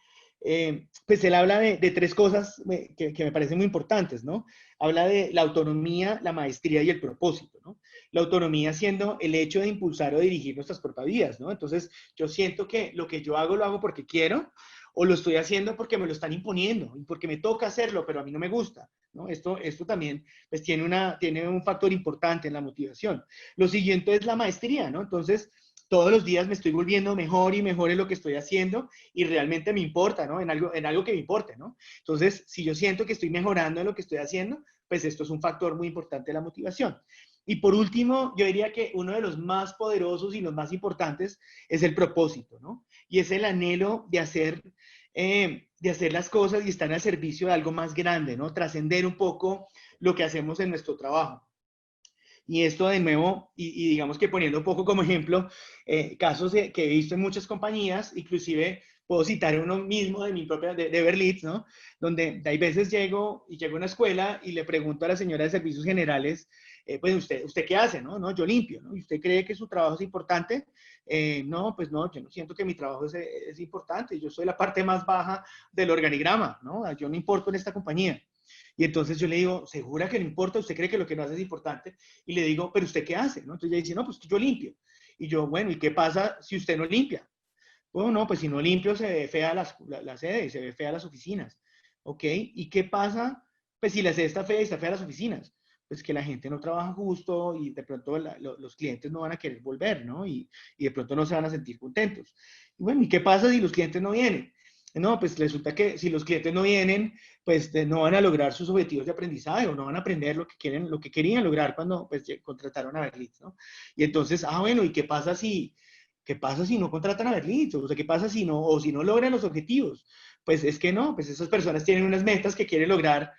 Pues él habla de 3 cosas que me parecen muy importantes, ¿no? Habla de la autonomía, la maestría y el propósito, ¿no? La autonomía siendo el hecho de impulsar o dirigir nuestras propias vidas, ¿no? Entonces, yo siento que lo que yo hago lo hago porque quiero o lo estoy haciendo porque me lo están imponiendo y porque me toca hacerlo, pero a mí no me gusta, ¿no? Esto también pues, tiene un factor importante en la motivación. Lo siguiente es la maestría, ¿no? Entonces, todos los días me estoy volviendo mejor y mejor en lo que estoy haciendo y realmente me importa, ¿no? En algo que me importe, ¿no? Entonces, si yo siento que estoy mejorando en lo que estoy haciendo, pues esto es un factor muy importante de la motivación. Y por último, yo diría que uno de los más poderosos y los más importantes es el propósito, ¿no? Y es el anhelo de hacer las cosas y estar al servicio de algo más grande, ¿no? Trascender un poco lo que hacemos en nuestro trabajo. Y esto de nuevo, y digamos que poniendo un poco como ejemplo, casos que he visto en muchas compañías, inclusive puedo citar uno mismo de mi propia, de Berlitz, ¿no? Donde hay veces llego a una escuela y le pregunto a la señora de servicios generales, pues usted qué hace, ¿no? No, yo limpio, ¿no? ¿Y usted cree que su trabajo es importante? No, pues no, yo no siento que mi trabajo es importante, yo soy la parte más baja del organigrama, ¿no? Yo no importo en esta compañía. Y entonces yo le digo, ¿segura que no importa? ¿Usted cree que lo que no hace es importante? Y le digo, ¿pero usted qué hace? ¿No? Entonces ella dice, no, pues yo limpio. Y yo, bueno, ¿y qué pasa si usted no limpia? Bueno, no, pues si no limpio se ve fea la sede, se ve fea las oficinas. ¿Ok? ¿Y qué pasa? Pues si la sede está fea y está fea las oficinas. Pues que la gente no trabaja justo y de pronto los clientes no van a querer volver, ¿no? Y de pronto no se van a sentir contentos. Y bueno, ¿y qué pasa si los clientes no vienen? No, pues resulta que si los clientes no vienen, pues no van a lograr sus objetivos de aprendizaje o no van a aprender lo que quieren, lo que querían lograr cuando pues, contrataron a Berlitz, ¿no? Y entonces, bueno, ¿y qué pasa si no contratan a Berlitz? O sea, ¿qué pasa si no logran los objetivos? Pues es que no, pues esas personas tienen unas metas que quieren lograr,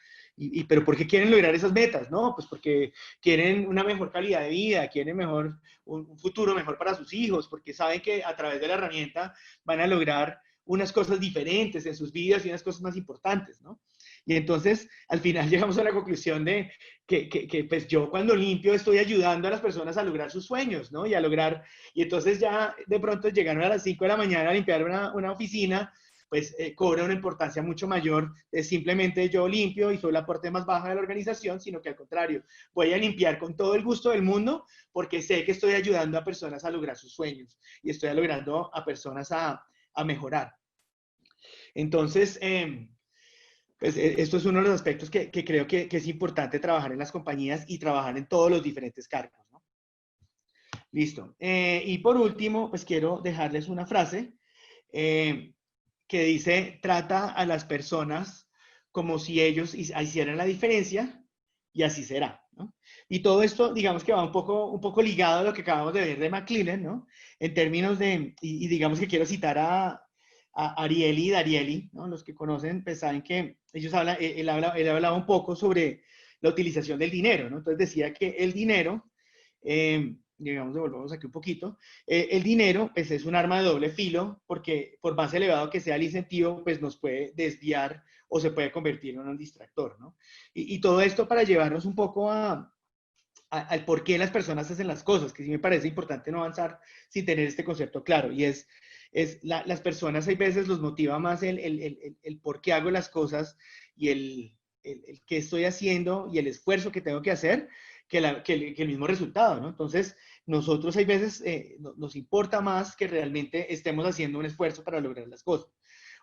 pero ¿por qué quieren lograr esas metas? No, pues porque quieren una mejor calidad de vida, quieren un futuro mejor para sus hijos, porque saben que a través de la herramienta van a lograr unas cosas diferentes en sus vidas y unas cosas más importantes, ¿no? Y entonces, al final llegamos a la conclusión de que pues yo cuando limpio estoy ayudando a las personas a lograr sus sueños, ¿no? Y entonces ya de pronto llegaron a las 5 de la mañana a limpiar una oficina, pues cobra una importancia mucho mayor. Simplemente yo limpio y soy la parte más baja de la organización, sino que al contrario, voy a limpiar con todo el gusto del mundo porque sé que estoy ayudando a personas a lograr sus sueños y estoy logrando a personas a mejorar. Entonces, Pues esto es uno de los aspectos que creo que es importante trabajar en las compañías y trabajar en todos los diferentes cargos, ¿no? Listo. Y por último, pues quiero dejarles una frase que dice, trata a las personas como si ellos hicieran la diferencia y así será, ¿no? Y todo esto, digamos que va un poco ligado a lo que acabamos de ver de McClellan, ¿no? En términos de, y digamos que quiero citar a Ariely y Dariely, ¿no? Los que conocen, pues saben que ellos él hablaba un poco sobre la utilización del dinero, ¿no? Entonces decía que el dinero, digamos, devolvamos aquí un poquito, el dinero, pues es un arma de doble filo, porque por más elevado que sea el incentivo, pues nos puede desviar o se puede convertir en un distractor, ¿no? Y todo esto para llevarnos un poco al por qué las personas hacen las cosas, que sí me parece importante no avanzar sin tener este concepto claro, y las personas hay veces los motiva más el por qué hago las cosas y el qué estoy haciendo y el esfuerzo que tengo que hacer que el mismo resultado, ¿no? Entonces, nosotros hay veces nos importa más que realmente estemos haciendo un esfuerzo para lograr las cosas.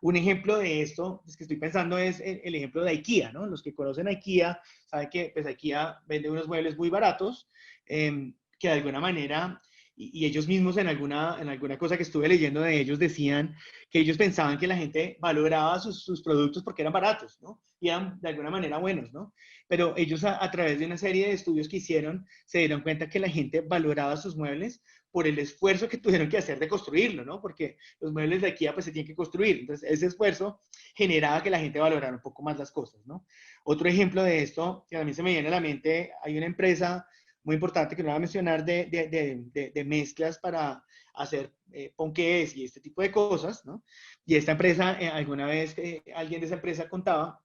Un ejemplo de esto, es que estoy pensando, es el ejemplo de IKEA, ¿no? Los que conocen a IKEA saben que pues, IKEA vende unos muebles muy baratos, que de alguna manera, y ellos mismos en alguna cosa que estuve leyendo de ellos decían que ellos pensaban que la gente valoraba sus productos porque eran baratos, ¿no? Y eran de alguna manera buenos, ¿no? Pero ellos a través de una serie de estudios que hicieron se dieron cuenta que la gente valoraba sus muebles por el esfuerzo que tuvieron que hacer de construirlo, ¿no? Porque los muebles de IKEA pues se tienen que construir. Entonces, ese esfuerzo generaba que la gente valorara un poco más las cosas, ¿no? Otro ejemplo de esto, que también se me viene a la mente, hay una empresa muy importante que no voy a mencionar de mezclas para hacer ponqués y este tipo de cosas, ¿no? Y esta empresa, alguna vez alguien de esa empresa contaba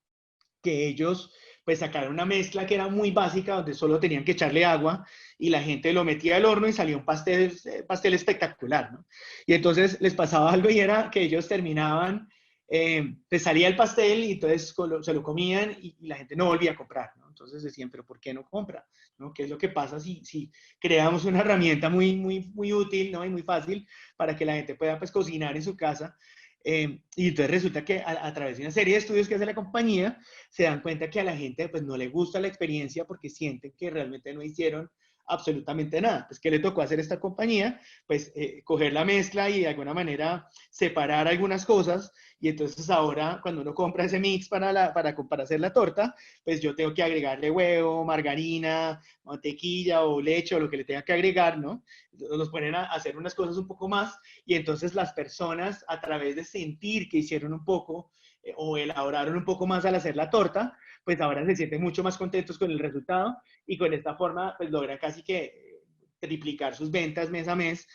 que ellos pues sacaron una mezcla que era muy básica, donde solo tenían que echarle agua y la gente lo metía al horno y salía un pastel espectacular, ¿no? Y entonces les pasaba algo y era que ellos terminaban, pues salía el pastel y entonces se lo comían y la gente no volvía a comprar, ¿no? Entonces decían, pero ¿por qué no compra? ¿No? ¿Qué es lo que pasa si creamos una herramienta muy útil, ¿no? Y muy fácil para que la gente pueda pues cocinar en su casa? Y entonces resulta que a través de una serie de estudios que hace la compañía, se dan cuenta que a la gente pues no le gusta la experiencia porque sienten que realmente no hicieron absolutamente nada. Pues, ¿qué le tocó hacer a esta compañía? Pues coger la mezcla y de alguna manera separar algunas cosas y entonces ahora cuando uno compra ese mix para hacer la torta, pues yo tengo que agregarle huevo, margarina, mantequilla o leche o lo que le tenga que agregar, ¿no? Nos ponen a hacer unas cosas un poco más y entonces las personas a través de sentir que hicieron un poco o elaboraron un poco más al hacer la torta, pues ahora se sienten mucho más contentos con el resultado y con esta forma pues logran casi que triplicar sus ventas mes a mes,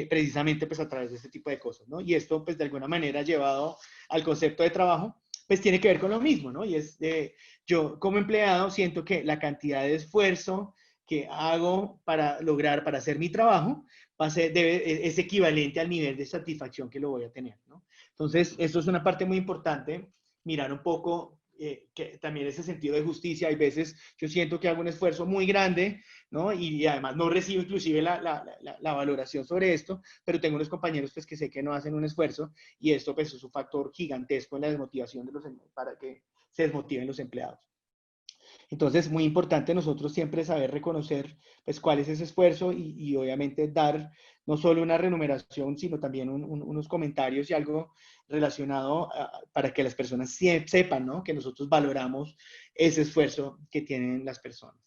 precisamente pues a través de este tipo de cosas, ¿no? Y esto pues de alguna manera llevado al concepto de trabajo, pues tiene que ver con lo mismo, ¿no? Y es yo como empleado siento que la cantidad de esfuerzo que hago para lograr, para hacer mi trabajo, es equivalente al nivel de satisfacción que lo voy a tener, ¿no? Entonces, esto es una parte muy importante, mirar un poco que también ese sentido de justicia. Hay veces yo siento que hago un esfuerzo muy grande, ¿no? Y además no recibo inclusive la valoración sobre esto, pero tengo unos compañeros pues, que sé que no hacen un esfuerzo y esto pues, es un factor gigantesco en la desmotivación para que se desmotiven los empleados. Entonces, muy importante nosotros siempre saber reconocer pues cuál es ese esfuerzo y obviamente dar no solo una remuneración, sino también unos comentarios y algo relacionado para que las personas sepan, ¿no? Que nosotros valoramos ese esfuerzo que tienen las personas.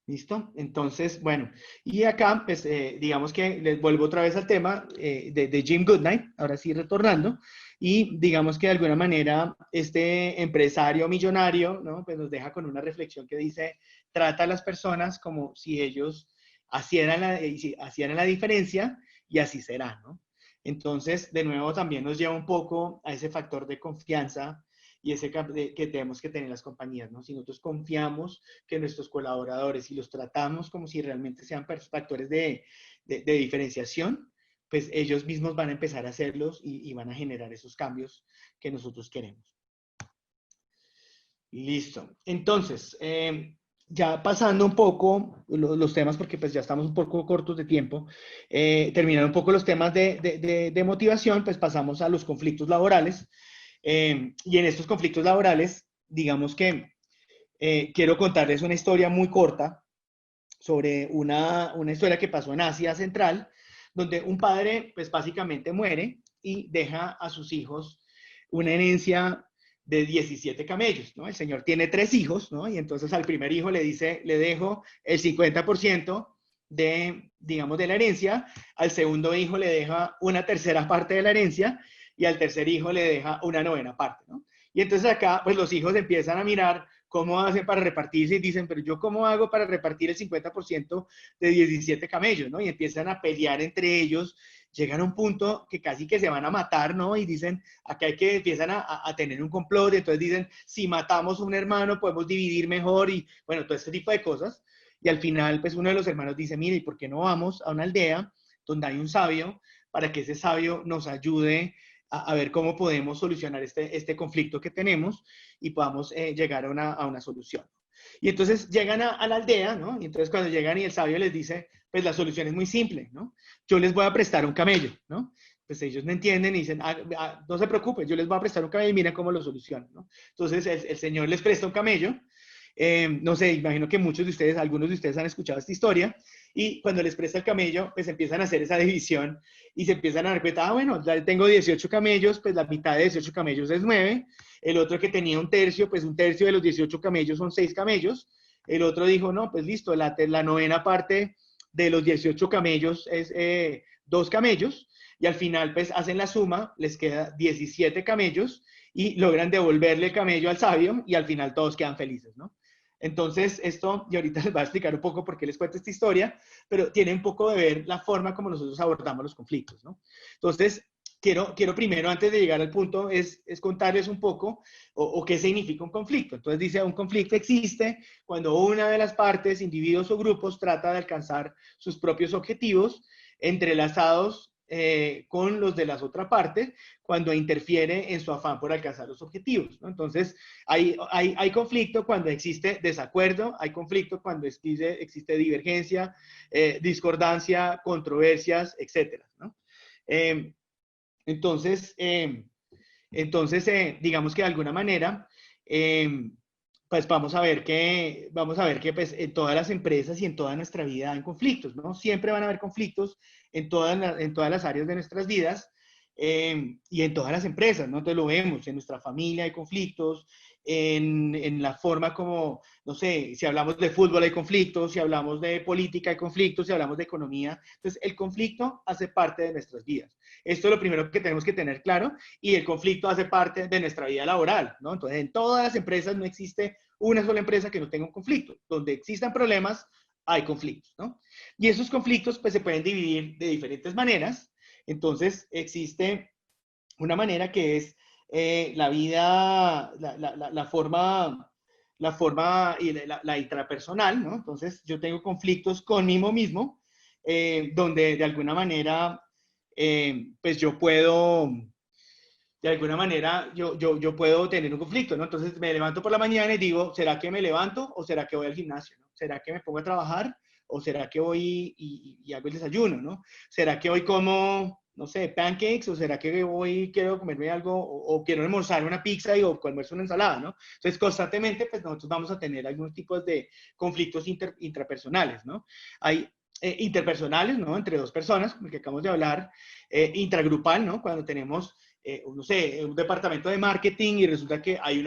¿Listo? Entonces, bueno, y acá, pues, digamos que les vuelvo otra vez al tema de Jim Goodnight, ahora sí retornando, y digamos que de alguna manera este empresario millonario, ¿no? Pues nos deja con una reflexión que dice, trata a las personas como si ellos hicieran la diferencia y así será, ¿no? Entonces, de nuevo, también nos lleva un poco a ese factor de confianza y ese que tenemos que tener las compañías, ¿no? Si nosotros confiamos que nuestros colaboradores, si los tratamos como si realmente sean factores de diferenciación, pues ellos mismos van a empezar a hacerlos y van a generar esos cambios que nosotros queremos. Listo. Entonces, ya pasando un poco los temas, porque pues ya estamos un poco cortos de tiempo, terminando un poco los temas de motivación, pues pasamos a los conflictos laborales. Y en estos conflictos laborales, digamos que quiero contarles una historia muy corta sobre una historia que pasó en Asia Central, donde un padre, pues básicamente muere y deja a sus hijos una herencia de 17 camellos, ¿no? El señor tiene 3 hijos, ¿no? Y entonces al primer hijo le dice, le dejo el 50% de, digamos, de la herencia, al segundo hijo le deja una tercera parte de la herencia y al tercer hijo le deja una novena parte, ¿no? Y entonces acá, pues los hijos empiezan a mirar cómo hacen para repartirse y dicen, pero yo cómo hago para repartir el 50% de 17 camellos, ¿no? Y empiezan a pelear entre ellos, llegan a un punto que casi que se van a matar, ¿no? Y dicen, acá hay que empiezan a tener un complot, entonces dicen, si matamos a un hermano podemos dividir mejor y bueno, todo este tipo de cosas. Y al final, pues uno de los hermanos dice, mire, ¿y por qué no vamos a una aldea donde hay un sabio para que ese sabio nos ayude a ver cómo podemos solucionar este conflicto que tenemos y podamos llegar a una solución? Y entonces llegan a la aldea, ¿no? Y entonces cuando llegan y el sabio les dice, pues la solución es muy simple, ¿no? Yo les voy a prestar un camello, ¿no? Pues ellos no entienden y dicen, no se preocupen, yo les voy a prestar un camello y miren cómo lo solucionan, ¿no? Entonces el señor les presta un camello. No sé, imagino que muchos de ustedes, algunos de ustedes han escuchado esta historia, y cuando les presta el camello, pues empiezan a hacer esa división y se empiezan a dar cuenta, bueno, ya tengo 18 camellos, pues la mitad de 18 camellos es 9, el otro que tenía un tercio, pues un tercio de los 18 camellos son 6 camellos, el otro dijo, no, pues listo, la novena parte de los 18 camellos es 2 camellos, y al final pues hacen la suma, les queda 17 camellos, y logran devolverle el camello al sabio, y al final todos quedan felices, ¿no? Entonces, esto, y ahorita les voy a explicar un poco por qué les cuento esta historia, pero tiene un poco de ver la forma como nosotros abordamos los conflictos, ¿no? Entonces, quiero primero, antes de llegar al punto, es contarles un poco o qué significa un conflicto. Entonces, dice, un conflicto existe cuando una de las partes, individuos o grupos, trata de alcanzar sus propios objetivos entrelazados con los de las otras partes, cuando interfiere en su afán por alcanzar los objetivos, ¿no? Entonces, hay conflicto cuando existe desacuerdo, hay conflicto cuando existe divergencia, discordancia, controversias, etcétera, ¿no? Eh, entonces, digamos que de alguna manera, pues vamos a ver que pues, en todas las empresas y en toda nuestra vida hay conflictos, ¿no? Siempre van a haber conflictos en todas las áreas de nuestras vidas, y en todas las empresas, ¿no? Entonces lo vemos, en nuestra familia hay conflictos, en la forma como, no sé, si hablamos de fútbol hay conflictos, si hablamos de política hay conflictos, si hablamos de economía. Entonces el conflicto hace parte de nuestras vidas. Esto es lo primero que tenemos que tener claro, y el conflicto hace parte de nuestra vida laboral, ¿no? Entonces en todas las empresas no existe una sola empresa que no tenga un conflicto. Donde existan problemas, hay conflictos, ¿no? Y esos conflictos pues se pueden dividir de diferentes maneras. Entonces existe una manera que es la vida, la forma y la intrapersonal, ¿no? Entonces yo tengo conflictos conmigo mismo, donde de alguna manera, pues yo puedo, de alguna manera, yo puedo tener un conflicto, ¿no? Entonces me levanto por la mañana y digo, ¿será que me levanto o será que voy al gimnasio, ¿no? ¿Será que me pongo a trabajar o será que voy y hago el desayuno, ¿no? ¿Será que hoy como, no sé, pancakes o será que hoy quiero comerme algo o quiero almorzar una pizza o almuerzo una ensalada, ¿no? Entonces constantemente, pues nosotros vamos a tener algunos tipos de conflictos intrapersonales, ¿no? Hay interpersonales, ¿no? Entre dos personas, como el que acabamos de hablar, intragrupal, ¿no? Cuando tenemos no sé, un departamento de marketing y resulta que hay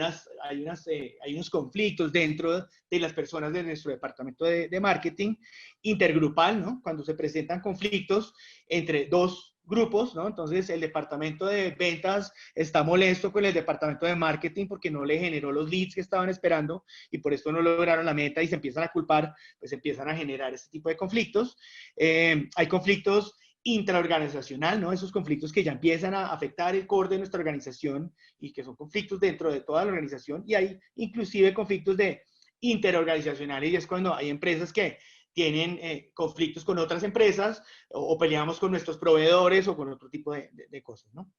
unos conflictos dentro de las personas de nuestro departamento de marketing, intergrupal, ¿no? Cuando se presentan conflictos entre dos grupos, ¿no? Entonces el departamento de ventas está molesto con el departamento de marketing porque no le generó los leads que estaban esperando y por esto no lograron la meta y se empiezan a culpar, pues empiezan a generar este tipo de conflictos. Hay conflictos intraorganizacional, ¿no? Esos conflictos que ya empiezan a afectar el core de nuestra organización y que son conflictos dentro de toda la organización, y hay inclusive conflictos de interorganizacionales, y es cuando hay empresas que tienen conflictos con otras empresas o peleamos con nuestros proveedores o con otro tipo de cosas, ¿no?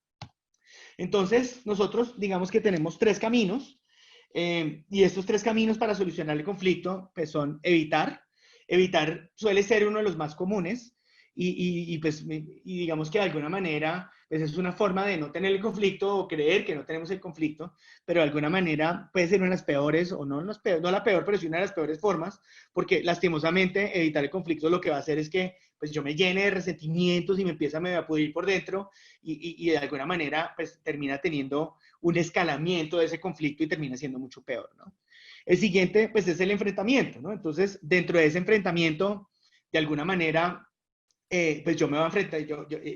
Entonces, nosotros digamos que tenemos 3 caminos, y estos 3 caminos para solucionar el conflicto pues son evitar. Evitar suele ser uno de los más comunes, y digamos que de alguna manera pues es una forma de no tener el conflicto o creer que no tenemos el conflicto, pero de alguna manera puede ser una de las peores, o no, no la peor, pero sí una de las peores formas, porque lastimosamente evitar el conflicto lo que va a hacer es que pues yo me llene de resentimientos y me empieza a pudrir por dentro y de alguna manera pues termina teniendo un escalamiento de ese conflicto y termina siendo mucho peor, ¿no? El siguiente pues es el enfrentamiento, ¿no? Entonces, dentro de ese enfrentamiento, de alguna manera, pues yo me voy a enfrentar,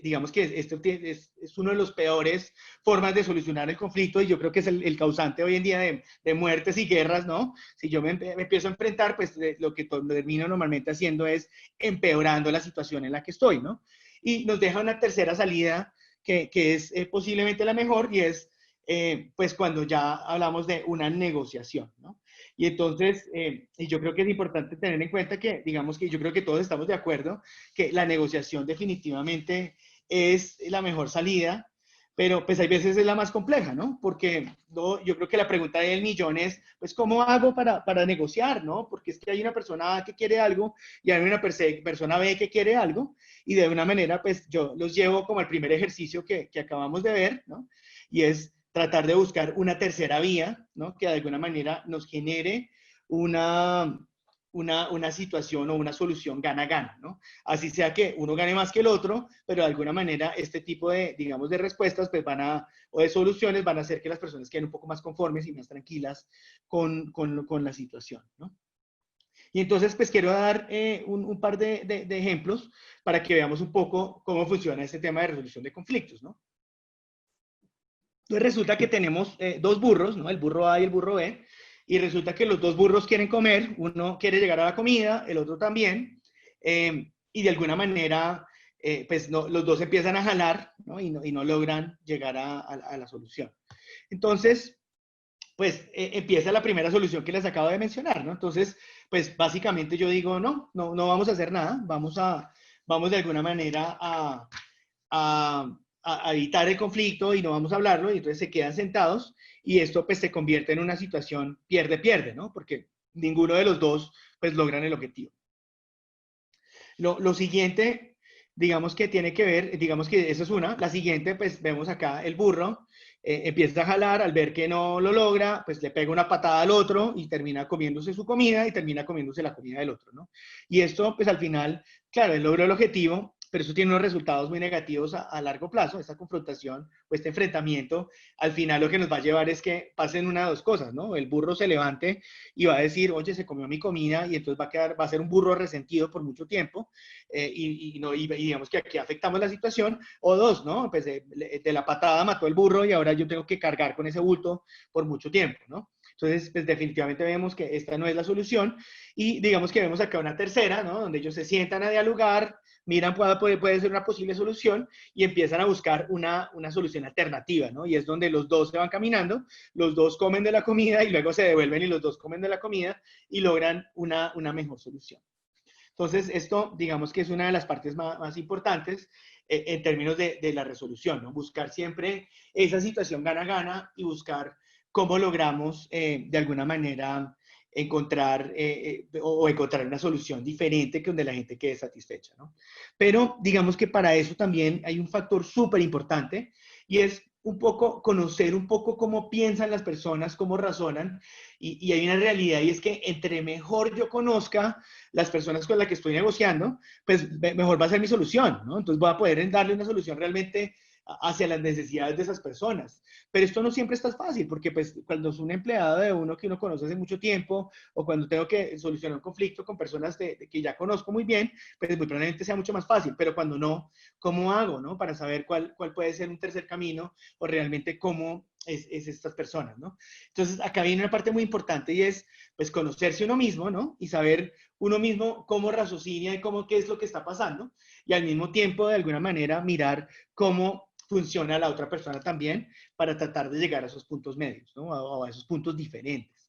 digamos que esto es uno de los peores formas de solucionar el conflicto y yo creo que es el causante hoy en día de muertes y guerras, ¿no? Si yo me empiezo a enfrentar, pues lo que termino normalmente haciendo es empeorando la situación en la que estoy, ¿no? Y nos deja una tercera salida que es posiblemente la mejor y es pues cuando ya hablamos de una negociación, ¿no? Y entonces, y yo creo que es importante tener en cuenta que, digamos que yo creo que todos estamos de acuerdo que la negociación definitivamente es la mejor salida, pero pues hay veces es la más compleja, ¿no? Porque no, yo creo que la pregunta del millón es, pues, ¿cómo hago para negociar, no? Porque es que hay una persona A que quiere algo y hay una persona B que quiere algo y de una manera, pues, yo los llevo como al primer ejercicio que acabamos de ver, ¿no? Y es tratar de buscar una tercera vía, ¿no? Que de alguna manera nos genere una situación o una solución gana-gana, ¿no? Así sea que uno gane más que el otro, pero de alguna manera este tipo de, digamos, de respuestas pues o de soluciones van a hacer que las personas queden un poco más conformes y más tranquilas con la situación, ¿no? Y entonces, pues quiero dar un par de ejemplos para que veamos un poco cómo funciona este tema de resolución de conflictos, ¿no? Entonces resulta que tenemos dos burros, ¿no? El burro A y el burro B, y resulta que los dos burros quieren comer, uno quiere llegar a la comida, el otro también, y de alguna manera, pues no, los dos empiezan a jalar, ¿no? Y no logran llegar a la solución. Entonces, pues empieza la primera solución que les acabo de mencionar, ¿no? Entonces, pues básicamente yo digo, no vamos a hacer nada, vamos de alguna manera a evitar el conflicto y no vamos a hablarlo, y entonces se quedan sentados y esto pues se convierte en una situación pierde-pierde, ¿no? Porque ninguno de los dos pues logran el objetivo. Lo siguiente, digamos que tiene que ver, digamos que esa es una. La siguiente, pues vemos acá el burro, empieza a jalar, al ver que no lo logra, pues le pega una patada al otro y termina comiéndose su comida y termina comiéndose la comida del otro, ¿no? Y esto, pues al final, claro, él logró el objetivo, pero eso tiene unos resultados muy negativos a largo plazo, esta confrontación o este enfrentamiento, al final lo que nos va a llevar es que pasen una de dos cosas, ¿no? El burro se levante y va a decir, oye, se comió mi comida, y entonces va a ser un burro resentido por mucho tiempo, y digamos que aquí afectamos la situación, o dos, ¿no? Pues de la patada mató el burro y ahora yo tengo que cargar con ese bulto por mucho tiempo, ¿no? Entonces, pues definitivamente vemos que esta no es la solución y digamos que vemos acá una tercera, ¿no? Donde ellos se sientan a dialogar, miran puede ser una posible solución y empiezan a buscar una solución alternativa, ¿no? Y es donde los dos se van caminando, los dos comen de la comida y luego se devuelven y los dos comen de la comida y logran una mejor solución. Entonces, esto digamos que es una de las partes más importantes en términos de la resolución, ¿no? Buscar siempre esa situación gana-gana y buscar cómo logramos de alguna manera encontrar encontrar una solución diferente que donde la gente quede satisfecha, ¿no? Pero digamos que para eso también hay un factor súper importante y es un poco conocer un poco cómo piensan las personas, cómo razonan y hay una realidad y es que entre mejor yo conozca las personas con las que estoy negociando, pues mejor va a ser mi solución, ¿no? Entonces voy a poder darle una solución realmente hacia las necesidades de esas personas. Pero esto no siempre está fácil, porque pues cuando es un empleado de uno que uno conoce hace mucho tiempo, o cuando tengo que solucionar un conflicto con personas que ya conozco muy bien, pues muy probablemente sea mucho más fácil. Pero cuando no, ¿cómo hago, no? Para saber cuál puede ser un tercer camino, o realmente cómo es estas personas, ¿no? Entonces, acá viene una parte muy importante y es, pues, conocerse uno mismo, ¿no? Y saber uno mismo cómo raciocina y qué es lo que está pasando, y al mismo tiempo, de alguna manera, mirar cómo funciona la otra persona también para tratar de llegar a esos puntos medios, ¿no? A esos puntos diferentes.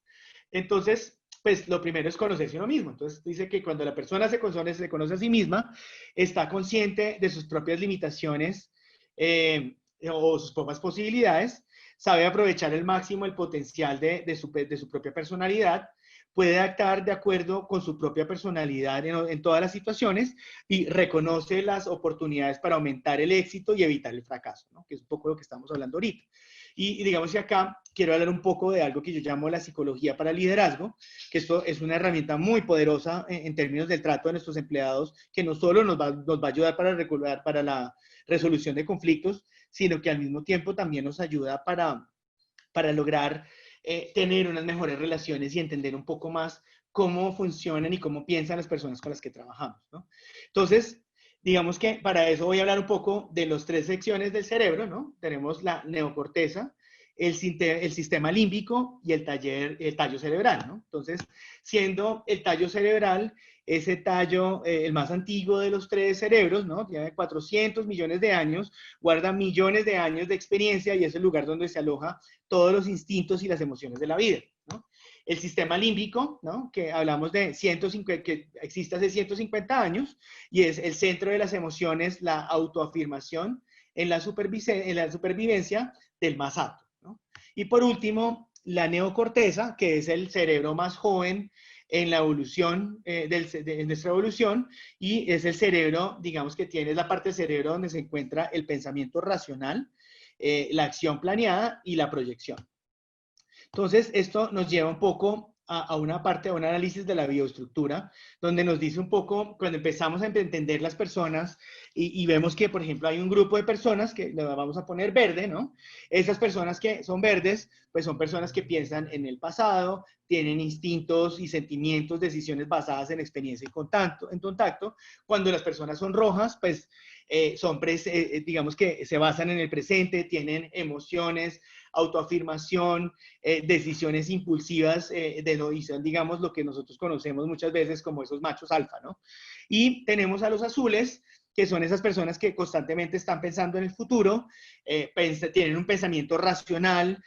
Entonces, pues lo primero es conocerse uno mismo. Entonces dice que cuando la persona se conoce a sí misma, está consciente de sus propias limitaciones o sus propias posibilidades, sabe aprovechar al máximo el potencial de su propia personalidad, puede actuar de acuerdo con su propia personalidad en todas las situaciones y reconoce las oportunidades para aumentar el éxito y evitar el fracaso, ¿no? Que es un poco lo que estamos hablando ahorita. Y digamos que acá quiero hablar un poco de algo que yo llamo la psicología para el liderazgo, que esto es una herramienta muy poderosa en términos del trato de nuestros empleados, que no solo nos va a ayudar para la resolución de conflictos, sino que al mismo tiempo también nos ayuda para lograr tener unas mejores relaciones y entender un poco más cómo funcionan y cómo piensan las personas con las que trabajamos, ¿no? Entonces, digamos que para eso voy a hablar un poco de las tres secciones del cerebro, ¿no? Tenemos la neocorteza, el sistema límbico y el tallo cerebral, ¿no? Entonces, siendo el tallo cerebral ese tallo, el más antiguo de los tres cerebros, ¿no? Tiene 400 millones de años, guarda millones de años de experiencia y es el lugar donde se aloja todos los instintos y las emociones de la vida, ¿no? El sistema límbico, ¿no? Que hablamos de 150, que existe hace 150 años y es el centro de las emociones, la autoafirmación en la supervivencia del más apto, ¿no? Y por último, la neocorteza, que es el cerebro más joven en la evolución, de nuestra evolución, y es el cerebro, digamos que tiene la parte del cerebro donde se encuentra el pensamiento racional, la acción planeada y la proyección. Entonces, esto nos lleva un poco a una parte, a un análisis de la bioestructura, donde nos dice un poco, cuando empezamos a entender las personas y vemos que, por ejemplo, hay un grupo de personas que le vamos a poner verde, ¿no? Esas personas que son verdes, pues son personas que piensan en el pasado, tienen instintos y sentimientos, decisiones basadas en experiencia y contacto. Cuando las personas son rojas, pues digamos que se basan en el presente, tienen emociones, autoafirmación, decisiones impulsivas y son, digamos, lo que nosotros conocemos muchas veces como esos machos alfa, ¿no? Y tenemos a los azules, que son esas personas que constantemente están pensando en el futuro, tienen un pensamiento racional,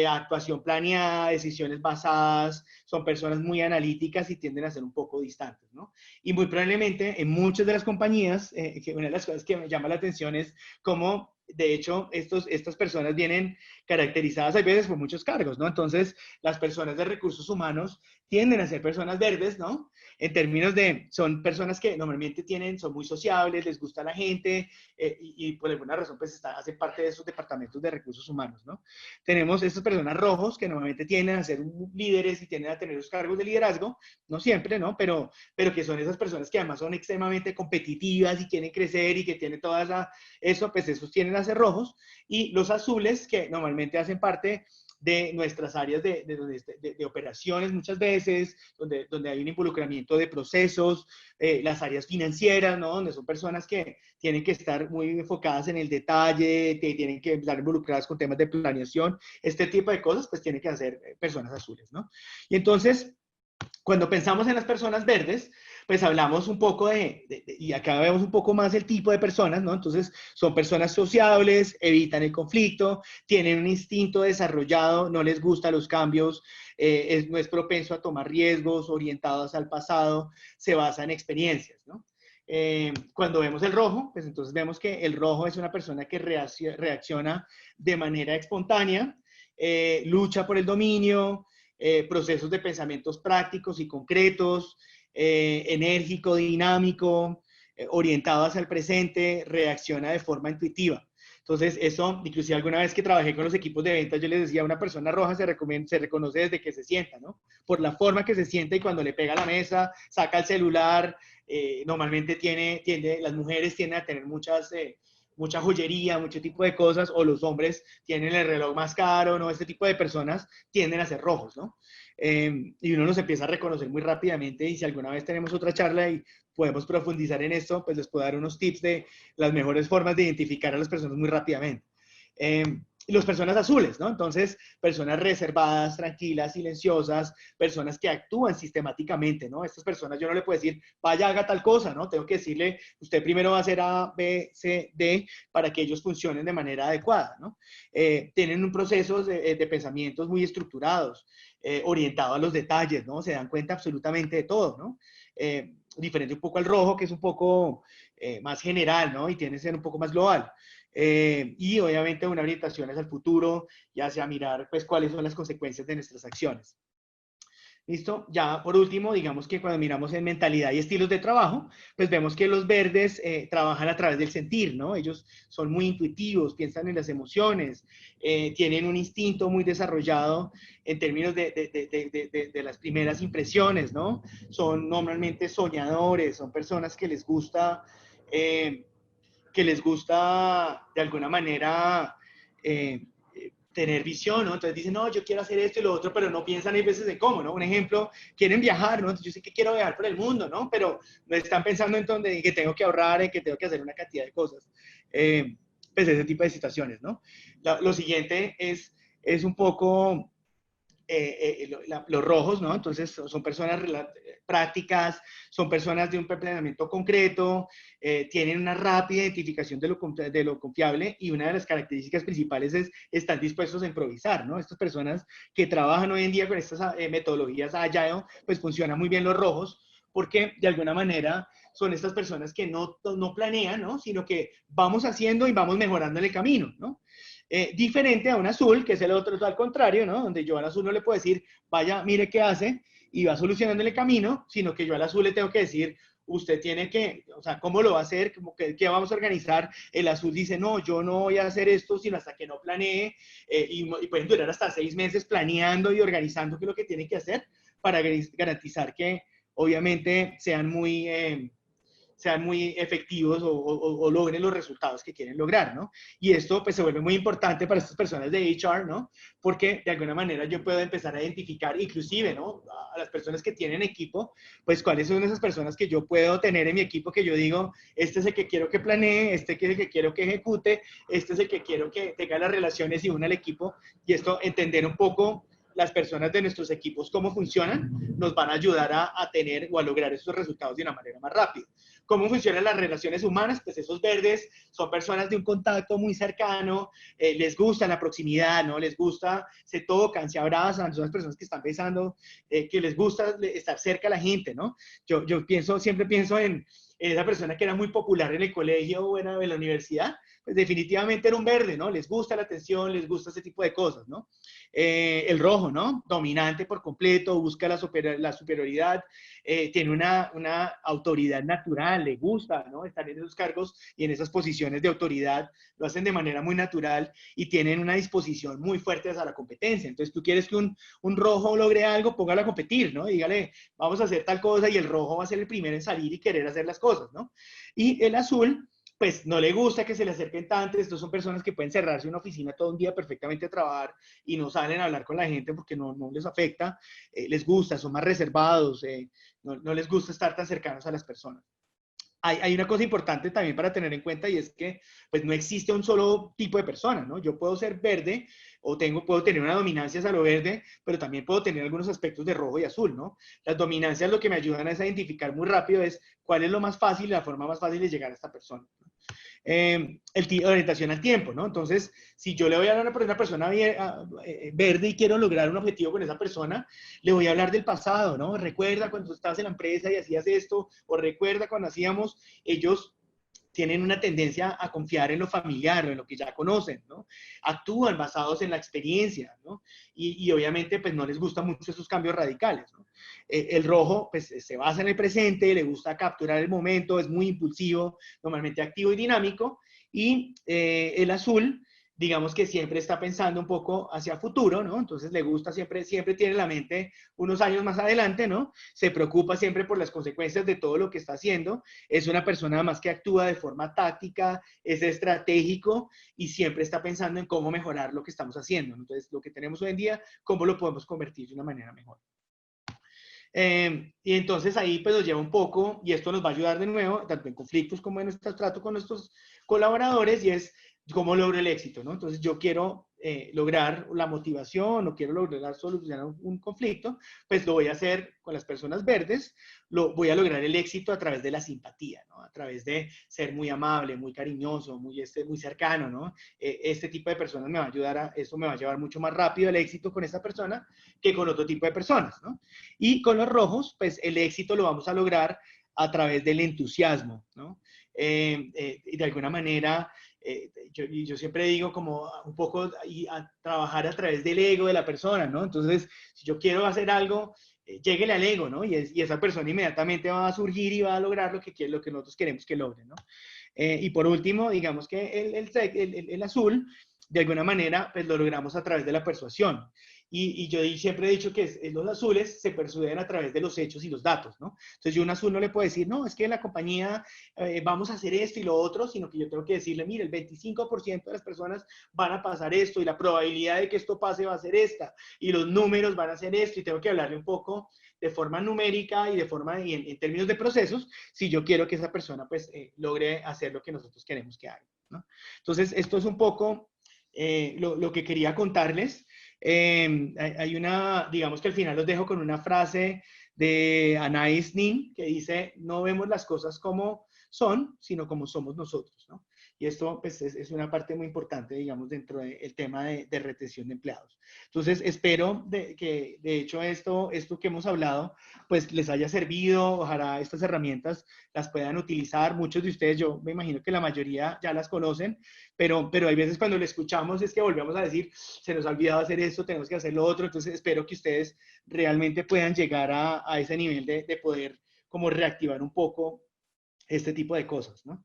actuación planeada, decisiones basadas, son personas muy analíticas y tienden a ser un poco distantes, ¿no? Y muy probablemente en muchas de las compañías, que una de las cosas que me llama la atención es cómo, de hecho, estas personas vienen caracterizadas a veces por muchos cargos, ¿no? Entonces, las personas de recursos humanos tienden a ser personas verdes, ¿no? En términos de, son personas que normalmente son muy sociables, les gusta la gente y por alguna razón pues hacen parte de esos departamentos de recursos humanos, ¿no? Tenemos estas personas rojos que normalmente tienden a ser líderes y tienden a tener los cargos de liderazgo, no siempre, ¿no? Pero que son esas personas que además son extremadamente competitivas y quieren crecer y que tienen toda eso, pues esos tienden a ser rojos. Y los azules que normalmente hacen parte de nuestras áreas de operaciones muchas veces, donde hay un involucramiento de procesos, las áreas financieras, ¿no? Donde son personas que tienen que estar muy enfocadas en el detalle, que tienen que estar involucradas con temas de planeación, este tipo de cosas, pues tienen que hacer personas azules, ¿no? Y entonces, cuando pensamos en las personas verdes, pues hablamos un poco y acá vemos un poco más el tipo de personas, ¿no? Entonces, son personas sociables, evitan el conflicto, tienen un instinto desarrollado, no les gustan los cambios, no es propenso a tomar riesgos, orientados al pasado, se basa en experiencias, ¿no? Cuando vemos el rojo, pues entonces vemos que el rojo es una persona que reacciona de manera espontánea, lucha por el dominio, procesos de pensamientos prácticos y concretos, enérgico, dinámico, orientado hacia el presente, reacciona de forma intuitiva. Entonces, eso, inclusive alguna vez que trabajé con los equipos de ventas, yo les decía, una persona roja se reconoce desde que se sienta, ¿no? Por la forma que se sienta y cuando le pega a la mesa, saca el celular, normalmente las mujeres tienden a tener mucha joyería, mucho tipo de cosas, o los hombres tienen el reloj más caro, ¿no? Este tipo de personas tienden a ser rojos, ¿no? Y uno los empieza a reconocer muy rápidamente y si alguna vez tenemos otra charla y podemos profundizar en esto, pues les puedo dar unos tips de las mejores formas de identificar a las personas muy rápidamente. Y las personas azules, ¿no? Entonces, personas reservadas, tranquilas, silenciosas, personas que actúan sistemáticamente, ¿no? Estas personas yo no le puedo decir, vaya, haga tal cosa, ¿no? Tengo que decirle, usted primero va a hacer A, B, C, D, para que ellos funcionen de manera adecuada, ¿no? Tienen un proceso de pensamientos muy estructurados, orientado a los detalles, ¿no? Se dan cuenta absolutamente de todo, ¿no? Diferente un poco al rojo, que es un poco más general, ¿no? Y tiene que ser un poco más global. Y obviamente una orientación hacia el futuro y hacia mirar, pues, cuáles son las consecuencias de nuestras acciones. ¿Listo? Ya por último, digamos que cuando miramos en mentalidad y estilos de trabajo, pues vemos que los verdes trabajan a través del sentir, ¿no? Ellos son muy intuitivos, piensan en las emociones, tienen un instinto muy desarrollado en términos de las primeras impresiones, ¿no? Son normalmente soñadores, son personas que les gusta de alguna manera tener visión, ¿no? Entonces dicen, no, yo quiero hacer esto y lo otro, pero no piensan hay veces en cómo, ¿no? Un ejemplo, quieren viajar, ¿no? Entonces yo sé que quiero viajar por el mundo, ¿no? Pero no están pensando en dónde, en que tengo que ahorrar, en que tengo que hacer una cantidad de cosas. Pues ese tipo de situaciones, ¿no? Lo siguiente es un poco los rojos, ¿no? Entonces son personas prácticas, son personas de un planeamiento concreto, tienen una rápida identificación de lo confiable y una de las características principales es están dispuestos a improvisar, ¿no? Estas personas que trabajan hoy en día con estas metodologías Agile, pues funcionan muy bien los rojos porque de alguna manera son estas personas que no planean, ¿no? Sino que vamos haciendo y vamos mejorando en el camino, ¿no? Diferente a un azul, que es el otro al contrario, ¿no? Donde yo al azul no le puedo decir, vaya, mire qué hace, y va solucionando el camino, sino que yo al azul le tengo que decir, usted tiene que, o sea, ¿cómo lo va a hacer? ¿Qué vamos a organizar? El azul dice, no, yo no voy a hacer esto sino hasta que no planee, y pueden durar hasta 6 meses planeando y organizando qué es lo que tienen que hacer para garantizar que obviamente sean muy efectivos o logren los resultados que quieren lograr, ¿no? Y esto pues se vuelve muy importante para estas personas de HR, ¿no? Porque de alguna manera yo puedo empezar a identificar, inclusive, ¿no? A las personas que tienen equipo, pues cuáles son esas personas que yo puedo tener en mi equipo que yo digo, este es el que quiero que planee, este es el que quiero que ejecute, este es el que quiero que tenga las relaciones y una al equipo, y esto entender un poco las personas de nuestros equipos, cómo funcionan, nos van a ayudar a tener o a lograr esos resultados de una manera más rápida. ¿Cómo funcionan las relaciones humanas? Pues esos verdes son personas de un contacto muy cercano, les gusta la proximidad, ¿no? Les gusta, se tocan, se abrazan, son las personas que están besando, que les gusta estar cerca a la gente, ¿no? Yo siempre pienso en esa persona que era muy popular en el colegio o en la universidad, pues definitivamente era un verde, ¿no? Les gusta la atención, les gusta ese tipo de cosas, ¿no? El rojo, ¿no? Dominante por completo, busca la superioridad, tiene una autoridad natural, le gusta, ¿no? Estar en esos cargos y en esas posiciones de autoridad, lo hacen de manera muy natural y tienen una disposición muy fuerte hacia la competencia. Entonces, tú quieres que un rojo logre algo, póngalo a competir, ¿no? Dígale, vamos a hacer tal cosa y el rojo va a ser el primero en salir y querer hacer las cosas, ¿no? Y el azul pues no le gusta que se le acerquen tanto. Estos son personas que pueden cerrarse en una oficina todo un día perfectamente a trabajar y no salen a hablar con la gente porque no les afecta, les gusta, son más reservados, no les gusta estar tan cercanos a las personas. Hay una cosa importante también para tener en cuenta y es que pues no existe un solo tipo de persona, ¿no? Yo puedo ser verde o puedo tener una dominancia hacia lo verde, pero también puedo tener algunos aspectos de rojo y azul, ¿no? Las dominancias lo que me ayudan es a identificar muy rápido es cuál es lo más fácil, la forma más fácil de llegar a esta persona. Orientación al tiempo, ¿no? Entonces, si yo le voy a hablar a una persona verde y quiero lograr un objetivo con esa persona, le voy a hablar del pasado, ¿no? Recuerda cuando estabas en la empresa y hacías esto, o recuerda cuando hacíamos, ellos tienen una tendencia a confiar en lo familiar o en lo que ya conocen, ¿no? Actúan basados en la experiencia, ¿no? Y obviamente, pues no les gustan mucho esos cambios radicales, ¿no? El rojo, pues se basa en el presente, le gusta capturar el momento, es muy impulsivo, normalmente activo y dinámico, y el azul, digamos que siempre está pensando un poco hacia futuro, ¿no? Entonces le gusta siempre tiene la mente unos años más adelante, ¿no? Se preocupa siempre por las consecuencias de todo lo que está haciendo, es una persona más que actúa de forma táctica, es estratégico y siempre está pensando en cómo mejorar lo que estamos haciendo, ¿no? Entonces, lo que tenemos hoy en día, cómo lo podemos convertir de una manera mejor. Y entonces ahí pues nos lleva un poco, y esto nos va a ayudar de nuevo, tanto en conflictos como en nuestro trato con nuestros colaboradores, y es cómo logro el éxito, ¿no? Entonces yo quiero lograr la motivación o quiero lograr solucionar un conflicto, pues lo voy a hacer con las personas verdes, voy a lograr el éxito a través de la simpatía, ¿no? A través de ser muy amable, muy cariñoso, muy cercano, ¿no? Este tipo de personas me va a ayudar eso me va a llevar mucho más rápido el éxito con esa persona que con otro tipo de personas, ¿no? Y con los rojos, pues el éxito lo vamos a lograr a través del entusiasmo, ¿no? Y de alguna manera, yo siempre digo como un poco a trabajar a través del ego de la persona, ¿no? Entonces, si yo quiero hacer algo, lléguele al ego, ¿no? Y esa persona inmediatamente va a surgir y va a lograr lo que nosotros queremos que logre, ¿no? Y por último, digamos que el azul, de alguna manera, pues lo logramos a través de la persuasión. Y yo siempre he dicho que los azules se persuaden a través de los hechos y los datos, ¿no? Entonces yo a un azul no le puedo decir, no, es que la compañía vamos a hacer esto y lo otro, sino que yo tengo que decirle, mire, el 25% de las personas van a pasar esto y la probabilidad de que esto pase va a ser esta y los números van a ser esto y tengo que hablarle un poco de forma numérica y de forma y en términos de procesos si yo quiero que esa persona pues logre hacer lo que nosotros queremos que haga, ¿no? Entonces esto es un poco lo que quería contarles. Hay una, digamos que al final los dejo con una frase de Anais Nin que dice, no vemos las cosas como son, sino como somos nosotros, ¿no? Y esto pues, es una parte muy importante, digamos, dentro del tema de retención de empleados. Entonces, espero que, de hecho, esto que hemos hablado, pues les haya servido. Ojalá estas herramientas las puedan utilizar. Muchos de ustedes, yo me imagino que la mayoría ya las conocen, pero hay veces cuando lo escuchamos es que volvemos a decir, se nos ha olvidado hacer esto, tenemos que hacer lo otro. Entonces, espero que ustedes realmente puedan llegar a ese nivel de poder como reactivar un poco este tipo de cosas, ¿no?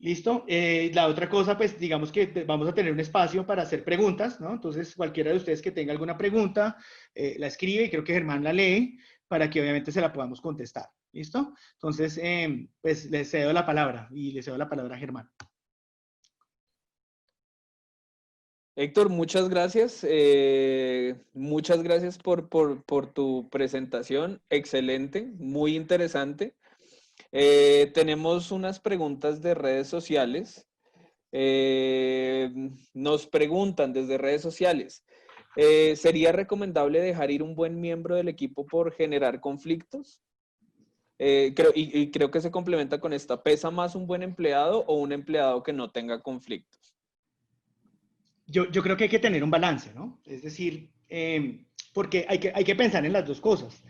¿Listo? La otra cosa, pues digamos que vamos a tener un espacio para hacer preguntas, ¿no? Entonces, cualquiera de ustedes que tenga alguna pregunta, la escribe y creo que Germán la lee para que obviamente se la podamos contestar. ¿Listo? Entonces, pues les cedo la palabra y le cedo la palabra a Germán. Héctor, muchas gracias. Muchas gracias por tu presentación. Excelente, muy interesante. Tenemos unas preguntas de redes sociales. Nos preguntan desde redes sociales, ¿sería recomendable dejar ir un buen miembro del equipo por generar conflictos? Creo que se complementa con esta. ¿Pesa más un buen empleado o un empleado que no tenga conflictos? Yo creo que hay que tener un balance, ¿no? Es decir, porque hay que pensar en las dos cosas.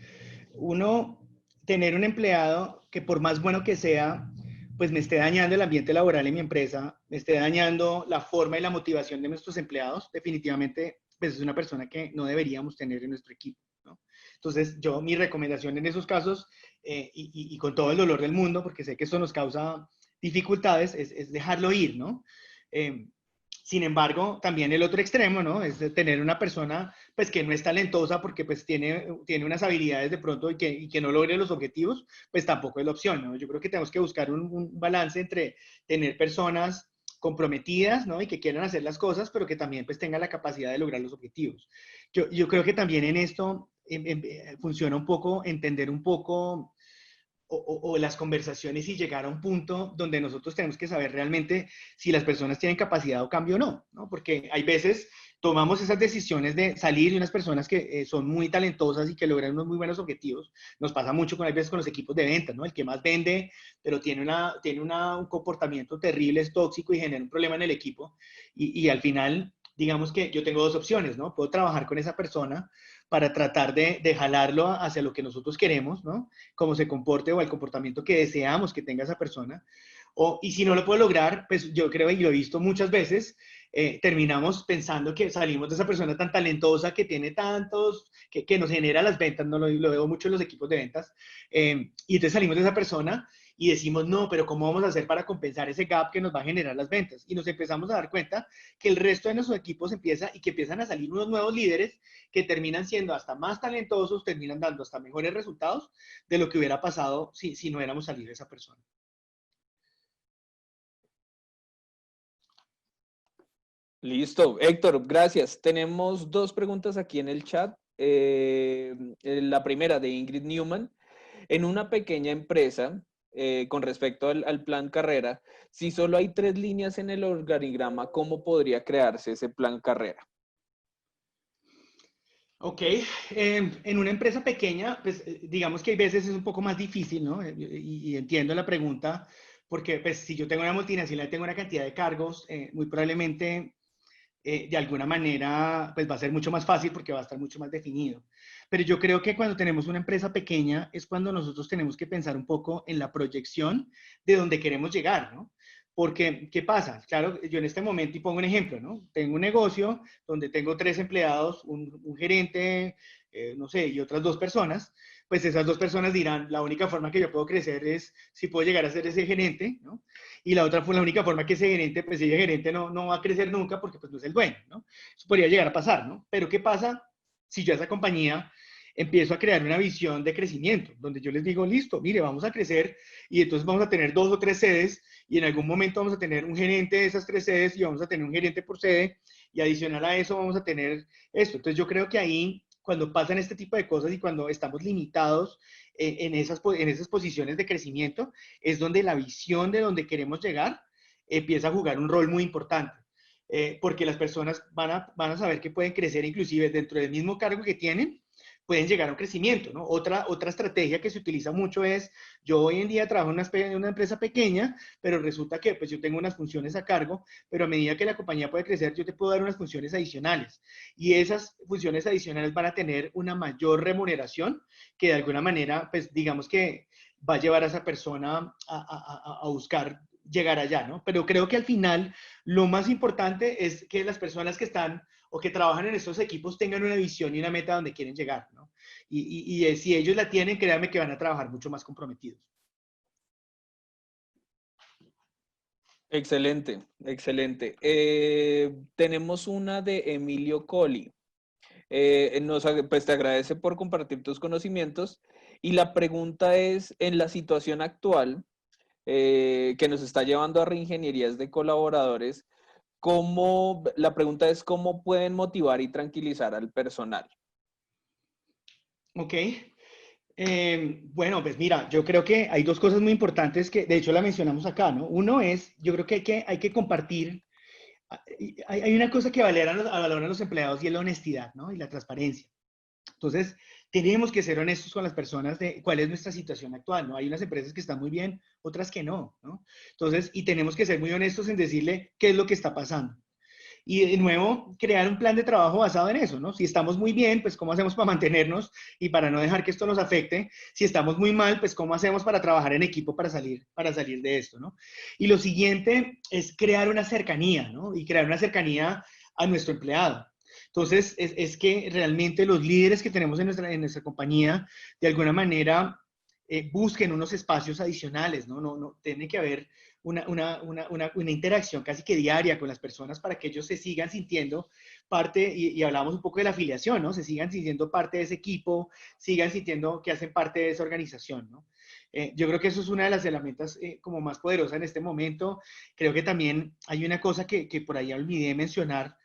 Uno, tener un empleado que por más bueno que sea, pues me esté dañando el ambiente laboral en mi empresa, me esté dañando la forma y la motivación de nuestros empleados, definitivamente pues es una persona que no deberíamos tener en nuestro equipo, ¿no? Entonces, mi recomendación en esos casos, y con todo el dolor del mundo, porque sé que esto nos causa dificultades, es dejarlo ir, ¿no? Sin embargo, también el otro extremo, ¿no? Es de tener una persona, pues, que no es talentosa porque, pues, tiene unas habilidades de pronto y que no logre los objetivos, pues, tampoco es la opción, ¿no? Yo creo que tenemos que buscar un balance entre tener personas comprometidas, ¿no? Y que quieran hacer las cosas, pero que también, pues, tengan la capacidad de lograr los objetivos. Yo creo que también en esto funciona un poco, entender un poco o las conversaciones y llegar a un punto donde nosotros tenemos que saber realmente si las personas tienen capacidad o cambio o no, ¿no? Porque hay veces tomamos esas decisiones de salir de unas personas que son muy talentosas y que logran unos muy buenos objetivos. Nos pasa mucho con, hay veces con los equipos de ventas, ¿no? El que más vende, pero tiene un comportamiento terrible, es tóxico y genera un problema en el equipo. Y al final, digamos que yo tengo dos opciones, ¿no? Puedo trabajar con esa persona para tratar de jalarlo hacia lo que nosotros queremos, ¿no? Cómo se comporte o el comportamiento que deseamos que tenga esa persona. Y si no lo puedo lograr, pues yo creo, y lo he visto muchas veces, terminamos pensando que salimos de esa persona tan talentosa que tiene tantos, que nos genera las ventas, no lo veo mucho en los equipos de ventas, y entonces salimos de esa persona y decimos, no, pero ¿cómo vamos a hacer para compensar ese gap que nos va a generar las ventas? Y nos empezamos a dar cuenta que el resto de nuestros equipos empiezan a salir unos nuevos líderes que terminan siendo hasta más talentosos, terminan dando hasta mejores resultados de lo que hubiera pasado si no hubiéramos salido de esa persona. Listo, Héctor, gracias. Tenemos dos preguntas aquí en el chat. La primera de Ingrid Newman. En una pequeña empresa, con respecto al plan carrera, si solo hay 3 líneas en el organigrama, ¿cómo podría crearse ese plan carrera? Ok, en una empresa pequeña, pues digamos que hay veces es un poco más difícil, ¿no? Y entiendo la pregunta, porque pues si yo tengo una multinacional y tengo una cantidad de cargos, muy probablemente de alguna manera, pues va a ser mucho más fácil porque va a estar mucho más definido. Pero yo creo que cuando tenemos una empresa pequeña es cuando nosotros tenemos que pensar un poco en la proyección de dónde queremos llegar, ¿no? Porque, ¿qué pasa? Claro, yo en este momento, y pongo un ejemplo, ¿no? Tengo un negocio donde tengo 3 empleados, un gerente, no sé, y otras 2 personas. Pues esas 2 personas dirán, la única forma que yo puedo crecer es si puedo llegar a ser ese gerente, ¿no? Y la otra, la única forma que ese gerente, pues ese gerente no va a crecer nunca porque pues no es el dueño, ¿no? Eso podría llegar a pasar, ¿no? Pero ¿qué pasa si yo a esa compañía empiezo a crear una visión de crecimiento, donde yo les digo, listo, mire, vamos a crecer y entonces vamos a tener 2 o 3 sedes y en algún momento vamos a tener un gerente de esas 3 sedes y vamos a tener un gerente por sede y adicional a eso vamos a tener esto. Entonces yo creo que ahí, cuando pasan este tipo de cosas y cuando estamos limitados en esas posiciones de crecimiento, es donde la visión de donde queremos llegar empieza a jugar un rol muy importante. Porque las personas van a saber que pueden crecer inclusive dentro del mismo cargo que tienen, pueden llegar a un crecimiento, ¿no? Otra estrategia que se utiliza mucho es, yo hoy en día trabajo en una empresa pequeña, pero resulta que pues yo tengo unas funciones a cargo, pero a medida que la compañía puede crecer, yo te puedo dar unas funciones adicionales. Y esas funciones adicionales van a tener una mayor remuneración que de alguna manera, pues digamos que va a llevar a esa persona a buscar llegar allá, ¿no? Pero creo que al final lo más importante es que las personas que están o que trabajan en estos equipos tengan una visión y una meta donde quieren llegar, ¿no? Y si ellos la tienen, créanme que van a trabajar mucho más comprometidos. Excelente, excelente. Tenemos una de Emilio Colli. Pues te agradece por compartir tus conocimientos y la pregunta es, en la situación actual que nos está llevando a reingenierías de colaboradores, la pregunta es cómo pueden motivar y tranquilizar al personal. Ok. Bueno, pues mira, yo creo que hay 2 cosas muy importantes que de hecho la mencionamos acá, ¿no? Uno es, yo creo que hay que compartir. Hay una cosa que valoran los empleados y es la honestidad, ¿no? Y la transparencia. Entonces, tenemos que ser honestos con las personas de cuál es nuestra situación actual, ¿no? Hay unas empresas que están muy bien, otras que no, ¿no? Entonces, y tenemos que ser muy honestos en decirle qué es lo que está pasando. Y de nuevo, crear un plan de trabajo basado en eso, ¿no? Si estamos muy bien, pues cómo hacemos para mantenernos y para no dejar que esto nos afecte. Si estamos muy mal, pues cómo hacemos para trabajar en equipo para salir de esto, ¿no? Y lo siguiente es crear una cercanía, ¿no? Y crear una cercanía a nuestro empleado. Entonces, es que realmente los líderes que tenemos en nuestra compañía, de alguna manera, busquen unos espacios adicionales, ¿no? No, tiene que haber una interacción casi que diaria con las personas para que ellos se sigan sintiendo parte, y hablamos un poco de la afiliación, ¿no? Se sigan sintiendo parte de ese equipo, sigan sintiendo que hacen parte de esa organización, ¿no? Yo creo que eso es una de las herramientas como más poderosas en este momento. Creo que también hay una cosa que por ahí olvidé mencionar,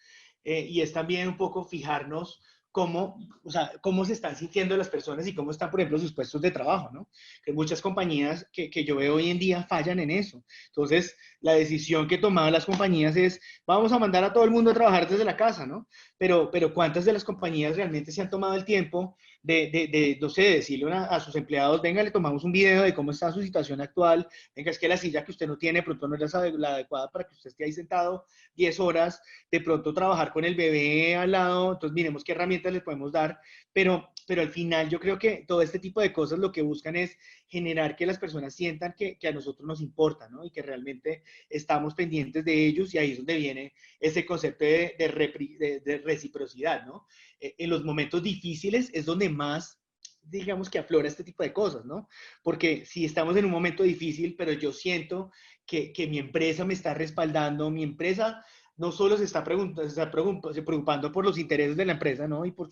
y es también un poco fijarnos cómo, o sea, cómo se están sintiendo las personas y cómo están, por ejemplo, sus puestos de trabajo, ¿no? Que muchas compañías que yo veo hoy en día fallan en eso. Entonces, la decisión que tomaban las compañías es, vamos a mandar a todo el mundo a trabajar desde la casa, ¿no? Pero ¿cuántas de las compañías realmente se han tomado el tiempo no sé, decirle a sus empleados, venga, le tomamos un video de cómo está su situación actual, venga, es que la silla que usted no tiene, de pronto no es la adecuada para que usted esté ahí sentado 10 horas, de pronto trabajar con el bebé al lado, entonces miremos qué herramientas les podemos dar, pero al final yo creo que todo este tipo de cosas lo que buscan es generar que las personas sientan que a nosotros nos importa, ¿no? Y que realmente estamos pendientes de ellos y ahí es donde viene ese concepto de reciprocidad, ¿no? En los momentos difíciles es donde más, digamos, que aflora este tipo de cosas, ¿no? Porque si estamos en un momento difícil, pero yo siento que mi empresa me está respaldando, mi empresa no solo se está preocupando por los intereses de la empresa, ¿no? Y por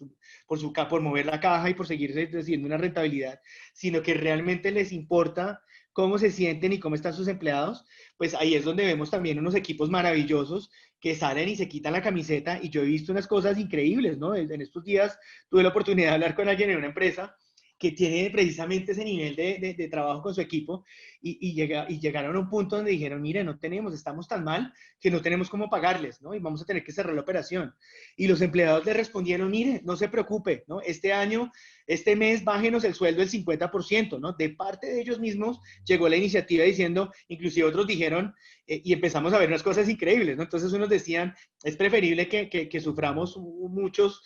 mover la caja y por seguir recibiendo una rentabilidad, sino que realmente les importa cómo se sienten y cómo están sus empleados, pues ahí es donde vemos también unos equipos maravillosos que salen y se quitan la camiseta, y yo he visto unas cosas increíbles, ¿no? En estos días tuve la oportunidad de hablar con alguien en una empresa que tiene precisamente ese nivel de trabajo con su equipo y llegaron a un punto donde dijeron, mire, no tenemos, estamos tan mal que no tenemos cómo pagarles, ¿no? Y vamos a tener que cerrar la operación. Y los empleados le respondieron, mire, no se preocupe, ¿no? Este mes bájenos el sueldo del 50%, ¿no? De parte de ellos mismos llegó la iniciativa diciendo, inclusive otros dijeron, y empezamos a ver unas cosas increíbles, ¿no? Entonces unos decían, es preferible que suframos muchos,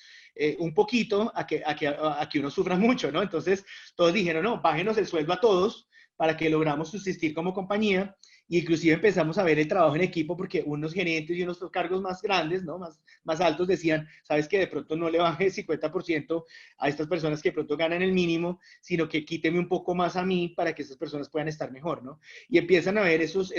un poquito a que uno sufra mucho, ¿no? Entonces todos dijeron, no, bájenos el sueldo a todos, para que logramos subsistir como compañía. Y inclusive empezamos a ver el trabajo en equipo porque unos gerentes y unos cargos más grandes, ¿no? Más altos decían, sabes que de pronto no le baje el 50% a estas personas que de pronto ganan el mínimo, sino que quíteme un poco más a mí para que estas personas puedan estar mejor, ¿no? Y empiezan a ver esos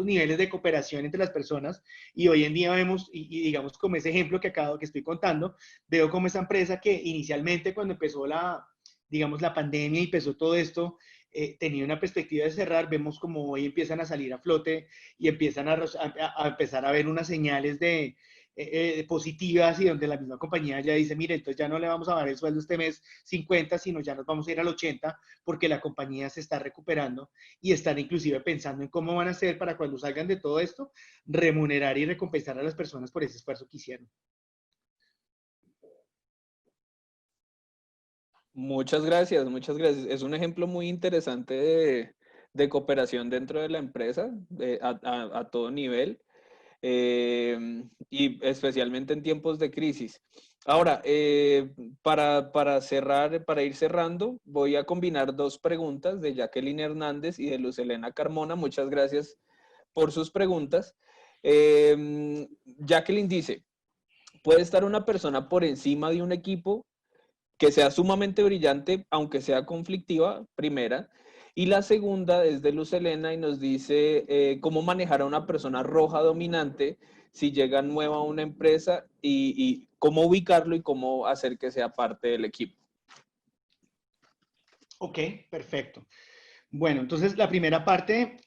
niveles de cooperación entre las personas y hoy en día vemos, y digamos como ese ejemplo que estoy contando, veo como esa empresa que inicialmente cuando empezó digamos, la pandemia y empezó todo esto, tenía una perspectiva de cerrar, vemos como hoy empiezan a salir a flote y empiezan a empezar a ver unas señales positivas y donde la misma compañía ya dice, mire, entonces ya no le vamos a dar el sueldo este mes 50, sino ya nos vamos a ir al 80 porque la compañía se está recuperando y están inclusive pensando en cómo van a hacer para cuando salgan de todo esto, remunerar y recompensar a las personas por ese esfuerzo que hicieron. Muchas gracias, muchas gracias. Es un ejemplo muy interesante de cooperación dentro de la empresa, a todo nivel, y especialmente en tiempos de crisis. Ahora, para cerrar, para ir cerrando, voy a combinar dos preguntas de Jacqueline Hernández y de Luz Elena Carmona. Muchas gracias por sus preguntas. Jacqueline dice, ¿puede estar una persona por encima de un equipo que sea sumamente brillante, aunque sea conflictiva? Primera. Y la segunda es de Luz Helena y nos dice cómo manejar a una persona roja dominante si llega nueva a una empresa y cómo ubicarlo y cómo hacer que sea parte del equipo. Ok, perfecto. Bueno, entonces la primera parte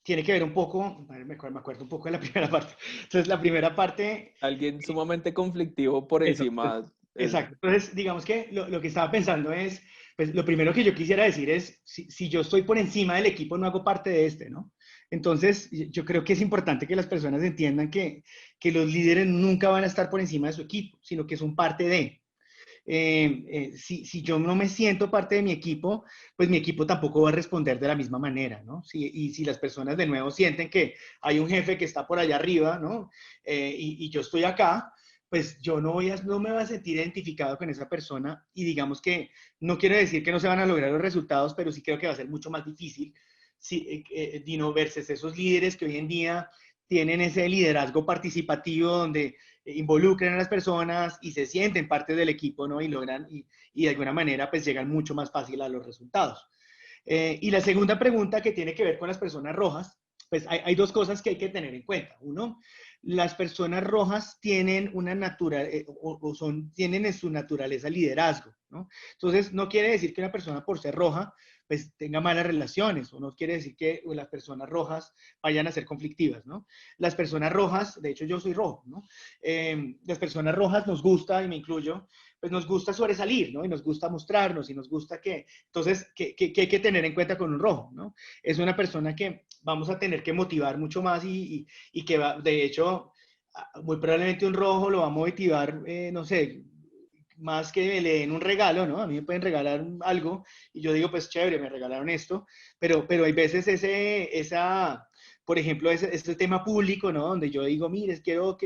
tiene que ver un poco, me acuerdo un poco de la primera parte. Entonces la primera parte... Alguien sumamente conflictivo por Eso, encima. exacto. Entonces, digamos que lo que estaba pensando es, pues lo primero que yo quisiera decir es, si yo estoy por encima del equipo, no hago parte de este, ¿no? Entonces, yo creo que es importante que las personas entiendan que los líderes nunca van a estar por encima de su equipo, sino que son parte de. Si yo no me siento parte de mi equipo, pues mi equipo tampoco va a responder de la misma manera, ¿no? Y si las personas de nuevo sienten que hay un jefe que está por allá arriba, ¿no? Y yo estoy acá, pues yo no me voy a sentir identificado con esa persona y digamos que no quiero decir que no se van a lograr los resultados, pero sí creo que va a ser mucho más difícil versus esos líderes que hoy en día tienen ese liderazgo participativo donde involucran a las personas y se sienten parte del equipo, ¿no? Y logran, y de alguna manera, pues llegan mucho más fácil a los resultados. Y la segunda pregunta que tiene que ver con las personas rojas, pues hay dos cosas que hay que tener en cuenta. Uno, las personas rojas tienen tienen en su naturaleza liderazgo, ¿no? Entonces, no quiere decir que una persona por ser roja, pues tenga malas relaciones, o no quiere decir que las personas rojas vayan a ser conflictivas, ¿no? Las personas rojas, de hecho yo soy rojo, ¿no? Las personas rojas nos gusta, y me incluyo, pues nos gusta sobresalir, ¿no? Y nos gusta mostrarnos, y nos gusta entonces, ¿qué hay que tener en cuenta con un rojo, ¿no? Es una persona que vamos a tener que motivar mucho más y que va, de hecho, muy probablemente un rojo lo va a motivar, no sé, más que le den un regalo, ¿no? A mí me pueden regalar algo y yo digo, pues chévere, me regalaron esto, pero hay veces por ejemplo, ese tema público, ¿no? Donde yo digo, mire, quiero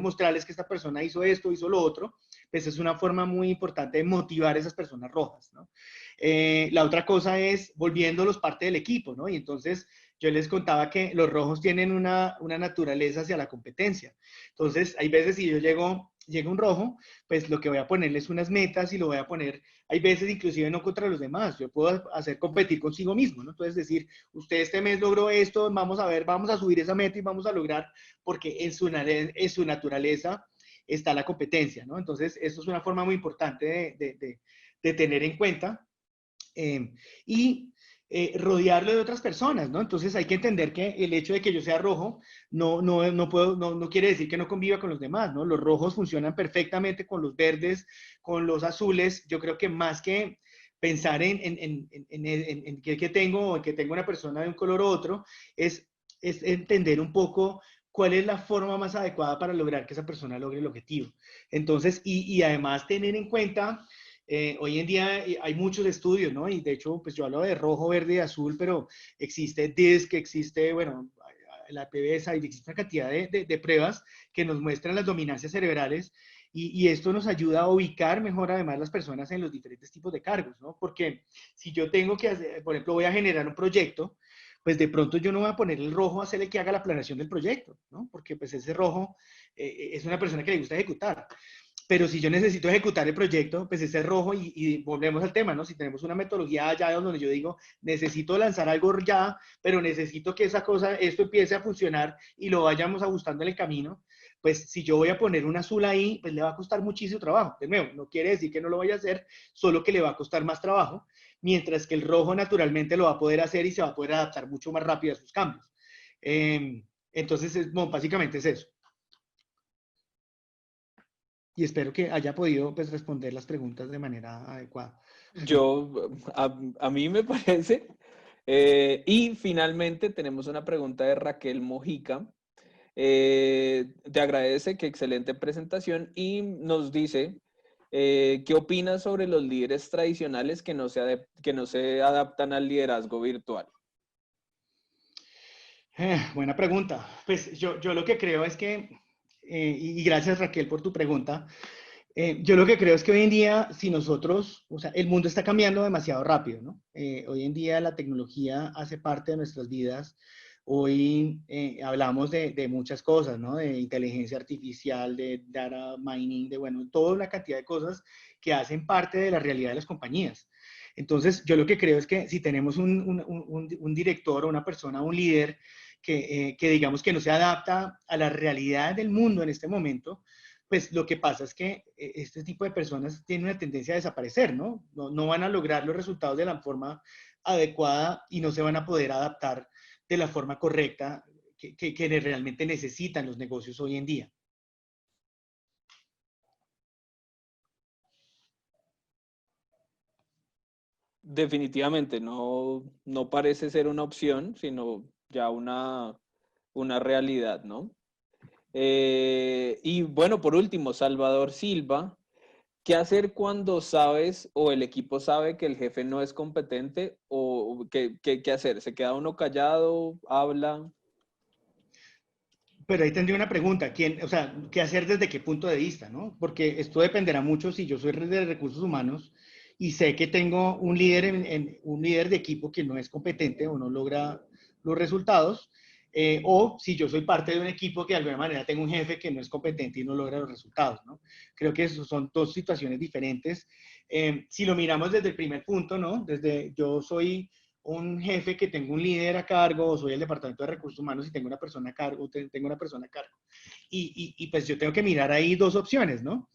mostrarles que esta persona hizo esto, hizo lo otro, pues es una forma muy importante de motivar a esas personas rojas, ¿no? La otra cosa es volviéndolos parte del equipo, ¿no? Y entonces yo les contaba que los rojos tienen una naturaleza hacia la competencia. Entonces, hay veces si yo llega un rojo, pues lo que voy a ponerle es unas metas y lo voy a poner, hay veces inclusive no contra los demás, yo puedo hacer competir consigo mismo, ¿no? Entonces decir, usted este mes logró esto, vamos a ver, vamos a subir esa meta y vamos a lograr, porque en su naturaleza está la competencia, ¿no? Entonces, eso es una forma muy importante de tener en cuenta. Y rodearlo de otras personas, ¿no? Entonces hay que entender que el hecho de que yo sea rojo no quiere decir que no conviva con los demás, ¿no? Los rojos funcionan perfectamente con los verdes, con los azules. Yo creo que más que pensar en que tengo o que tengo una persona de un color u otro, es entender un poco cuál es la forma más adecuada para lograr que esa persona logre el objetivo. Entonces, y además tener en cuenta hoy en día hay muchos estudios, ¿no? Y de hecho, pues yo hablo de rojo, verde y azul, pero existe DISC, existe, bueno, la PBS, existe una cantidad de pruebas que nos muestran las dominancias cerebrales Y esto nos ayuda a ubicar mejor además las personas en los diferentes tipos de cargos, ¿no? Porque si yo tengo que hacer, por ejemplo, voy a generar un proyecto, pues de pronto yo no voy a poner el rojo a ser el que haga la planeación del proyecto, ¿no? Porque pues ese rojo es una persona que le gusta ejecutar. Pero si yo necesito ejecutar el proyecto, pues ese es rojo y volvemos al tema, ¿no? Si tenemos una metodología ya donde yo digo, necesito lanzar algo ya, pero necesito que esa cosa, esto empiece a funcionar y lo vayamos ajustando en el camino, pues si yo voy a poner un azul ahí, pues le va a costar muchísimo trabajo. De nuevo, no quiere decir que no lo vaya a hacer, solo que le va a costar más trabajo, mientras que el rojo naturalmente lo va a poder hacer y se va a poder adaptar mucho más rápido a sus cambios. Entonces, bueno, básicamente es eso. Y espero que haya podido pues, responder las preguntas de manera adecuada. A mí me parece. Y finalmente tenemos una pregunta de Raquel Mojica. Te agradece, qué excelente presentación, y nos dice, ¿qué opinas sobre los líderes tradicionales que no se adaptan al liderazgo virtual? Buena pregunta. Pues yo lo que creo es que, y gracias Raquel por tu pregunta, yo lo que creo es que hoy en día, si nosotros, o sea, el mundo está cambiando demasiado rápido, ¿no? Hoy en día la tecnología hace parte de nuestras vidas. Hoy hablamos de muchas cosas, ¿no? De inteligencia artificial, de data mining, de, bueno, toda una cantidad de cosas que hacen parte de la realidad de las compañías. Entonces, yo lo que creo es que si tenemos un director o una persona, un líder que digamos que no se adapta a la realidad del mundo en este momento, pues lo que pasa es que este tipo de personas tienen una tendencia a desaparecer, ¿no? No van a lograr los resultados de la forma adecuada y no se van a poder adaptar de la forma correcta que realmente necesitan los negocios hoy en día. Definitivamente, no parece ser una opción, sino ya una realidad, ¿no? Y bueno, por último, Salvador Silva, ¿qué hacer cuando sabes o el equipo sabe que el jefe no es competente? ¿O qué hacer? ¿Se queda uno callado? ¿Habla? Pero ahí tendría una pregunta, o sea, ¿qué hacer desde qué punto de vista, no? Porque esto dependerá mucho si yo soy de recursos humanos y sé que tengo un líder, un líder de equipo que no es competente o no logra los resultados, o si yo soy parte de un equipo que de alguna manera tengo un jefe que no es competente y no logra los resultados, ¿no? Creo que eso son dos situaciones diferentes. Si lo miramos desde el primer punto, ¿no? Desde yo soy un jefe que tengo un líder a cargo, o soy el departamento de recursos humanos y tengo una persona a cargo, tengo una persona a cargo. Y pues yo tengo que mirar ahí dos opciones, ¿no?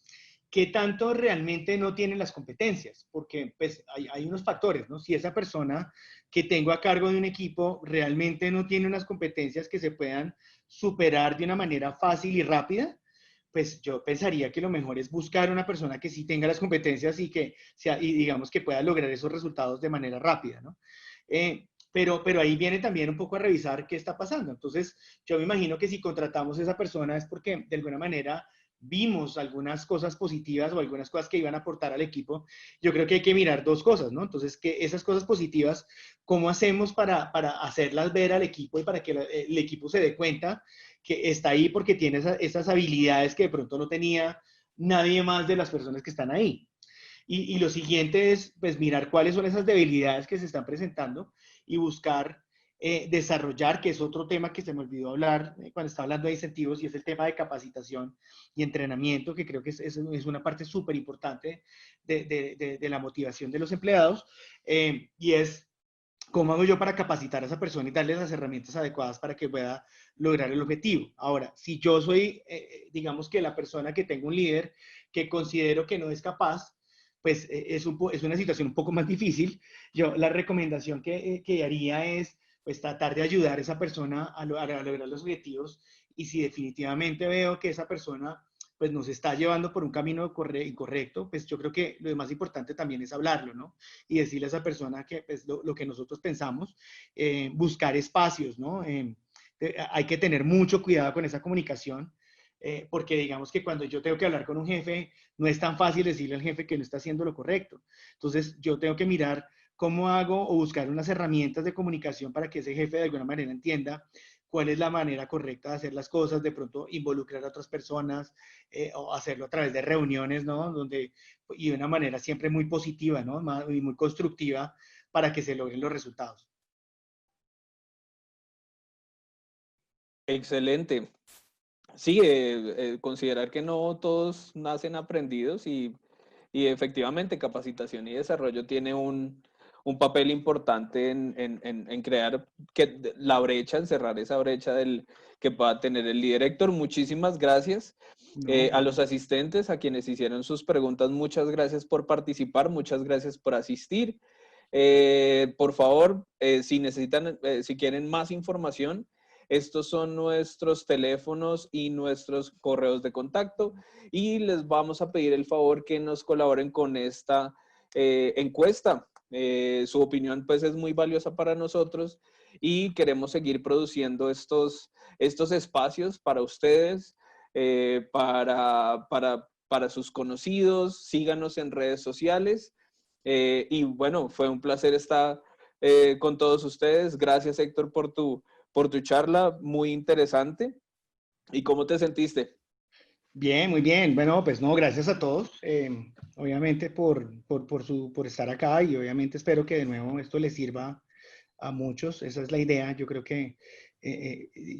¿Qué tanto realmente no tienen las competencias? Porque pues hay unos factores, ¿no? Si esa persona que tengo a cargo de un equipo realmente no tiene unas competencias que se puedan superar de una manera fácil y rápida, pues yo pensaría que lo mejor es buscar una persona que sí tenga las competencias y que sea, y digamos que pueda lograr esos resultados de manera rápida, ¿no? Pero ahí viene también un poco a revisar qué está pasando. Entonces, yo me imagino que si contratamos a esa persona es porque de alguna manera vimos algunas cosas positivas o algunas cosas que iban a aportar al equipo. Yo creo que hay que mirar dos cosas, ¿no? Entonces, que esas cosas positivas, ¿cómo hacemos para hacerlas ver al equipo y para que el equipo se dé cuenta que está ahí porque tiene esas habilidades que de pronto no tenía nadie más de las personas que están ahí? Y lo siguiente es, pues, mirar cuáles son esas debilidades que se están presentando y buscar desarrollar, que es otro tema que se me olvidó hablar cuando estaba hablando de incentivos, y es el tema de capacitación y entrenamiento, que creo que es una parte súper importante de la motivación de los empleados, y es cómo hago yo para capacitar a esa persona y darle las herramientas adecuadas para que pueda lograr el objetivo. Ahora, si yo soy, digamos que la persona que tengo un líder que considero que no es capaz, pues es una situación un poco más difícil. Yo la recomendación que haría es pues tratar de ayudar a esa persona a lograr los objetivos, y si definitivamente veo que esa persona pues nos está llevando por un camino incorrecto, pues yo creo que lo más importante también es hablarlo, ¿no? Y decirle a esa persona que pues lo que nosotros pensamos, buscar espacios, ¿no? Hay que tener mucho cuidado con esa comunicación, porque digamos que cuando yo tengo que hablar con un jefe, no es tan fácil decirle al jefe que no está haciendo lo correcto. Entonces, yo tengo que mirar cómo hago o buscar unas herramientas de comunicación para que ese jefe de alguna manera entienda cuál es la manera correcta de hacer las cosas, de pronto involucrar a otras personas o hacerlo a través de reuniones, ¿no? Y de una manera siempre muy positiva, ¿no? Y muy constructiva para que se logren los resultados. Excelente. Sí, considerar que no todos nacen aprendidos y efectivamente capacitación y desarrollo tiene un papel importante en crear la brecha, en cerrar esa brecha que pueda tener el líder. Héctor, muchísimas gracias. No, A los asistentes, a quienes hicieron sus preguntas, muchas gracias por participar, muchas gracias por asistir. Por favor, si necesitan, si quieren más información, estos son nuestros teléfonos y nuestros correos de contacto y les vamos a pedir el favor que nos colaboren con esta encuesta. Su opinión pues es muy valiosa para nosotros y queremos seguir produciendo estos espacios para ustedes, para sus conocidos. Síganos en redes sociales. Y bueno, fue un placer estar con todos ustedes. Gracias, Héctor, por tu charla, muy interesante. ¿Y cómo te sentiste? bien, muy bien. Bueno, pues no, gracias a todos, obviamente por estar acá y obviamente espero que de nuevo esto les sirva a muchos. Esa es la idea. Yo creo que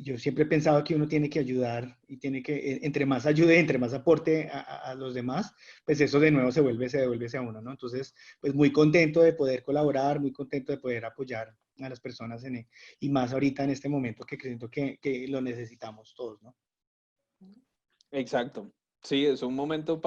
yo siempre he pensado que uno tiene que ayudar y tiene que, entre más ayude, entre más aporte a los demás, pues eso de nuevo se devuelve hacia uno, ¿no? Entonces, pues muy contento de poder colaborar, muy contento de poder apoyar a las personas y más ahorita en este momento que siento que lo necesitamos todos, ¿no? Exacto. Sí, es un momento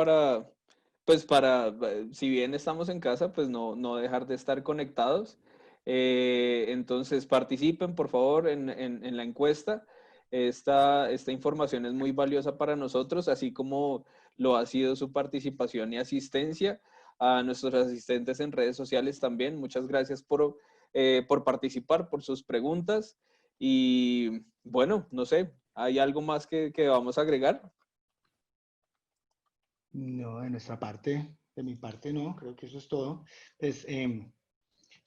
si bien estamos en casa, pues no dejar de estar conectados. Entonces, participen, por favor, en la encuesta. Esta información es muy valiosa para nosotros, así como lo ha sido su participación y asistencia. A nuestros asistentes en redes sociales también, muchas gracias por participar, por sus preguntas. Y bueno, no sé, ¿hay algo más que vamos a agregar? No, de nuestra parte, de mi parte no, creo que eso es todo. Pues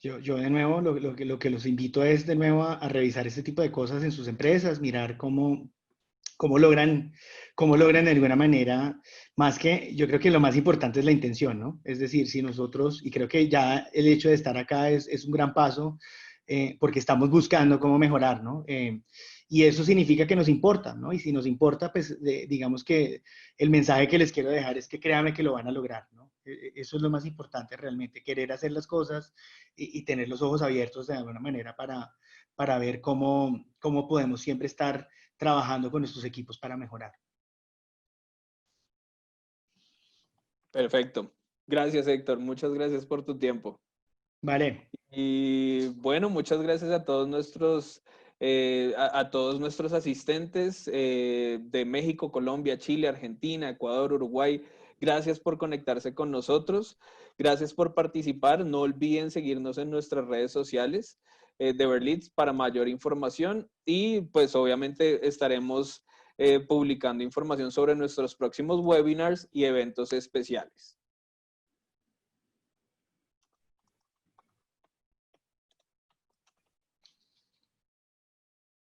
yo de nuevo lo que los invito es de nuevo a revisar este tipo de cosas en sus empresas, mirar cómo logran, cómo logran de alguna manera, más que yo creo que lo más importante es la intención, ¿no? Es decir, si nosotros, y creo que ya el hecho de estar acá es un gran paso, porque estamos buscando cómo mejorar, ¿no? Y eso significa que nos importa, ¿no? Y si nos importa, pues digamos que el mensaje que les quiero dejar es que créanme que lo van a lograr, ¿no? Eso es lo más importante realmente, querer hacer las cosas y tener los ojos abiertos de alguna manera para ver cómo podemos siempre estar trabajando con nuestros equipos para mejorar. Perfecto. Gracias, Héctor. Muchas gracias por tu tiempo. Vale, Y bueno, muchas gracias a todos nuestros asistentes de México, Colombia, Chile, Argentina, Ecuador, Uruguay. Gracias por conectarse con nosotros. Gracias por participar. No olviden seguirnos en nuestras redes sociales de Berlitz para mayor información y pues obviamente estaremos publicando información sobre nuestros próximos webinars y eventos especiales.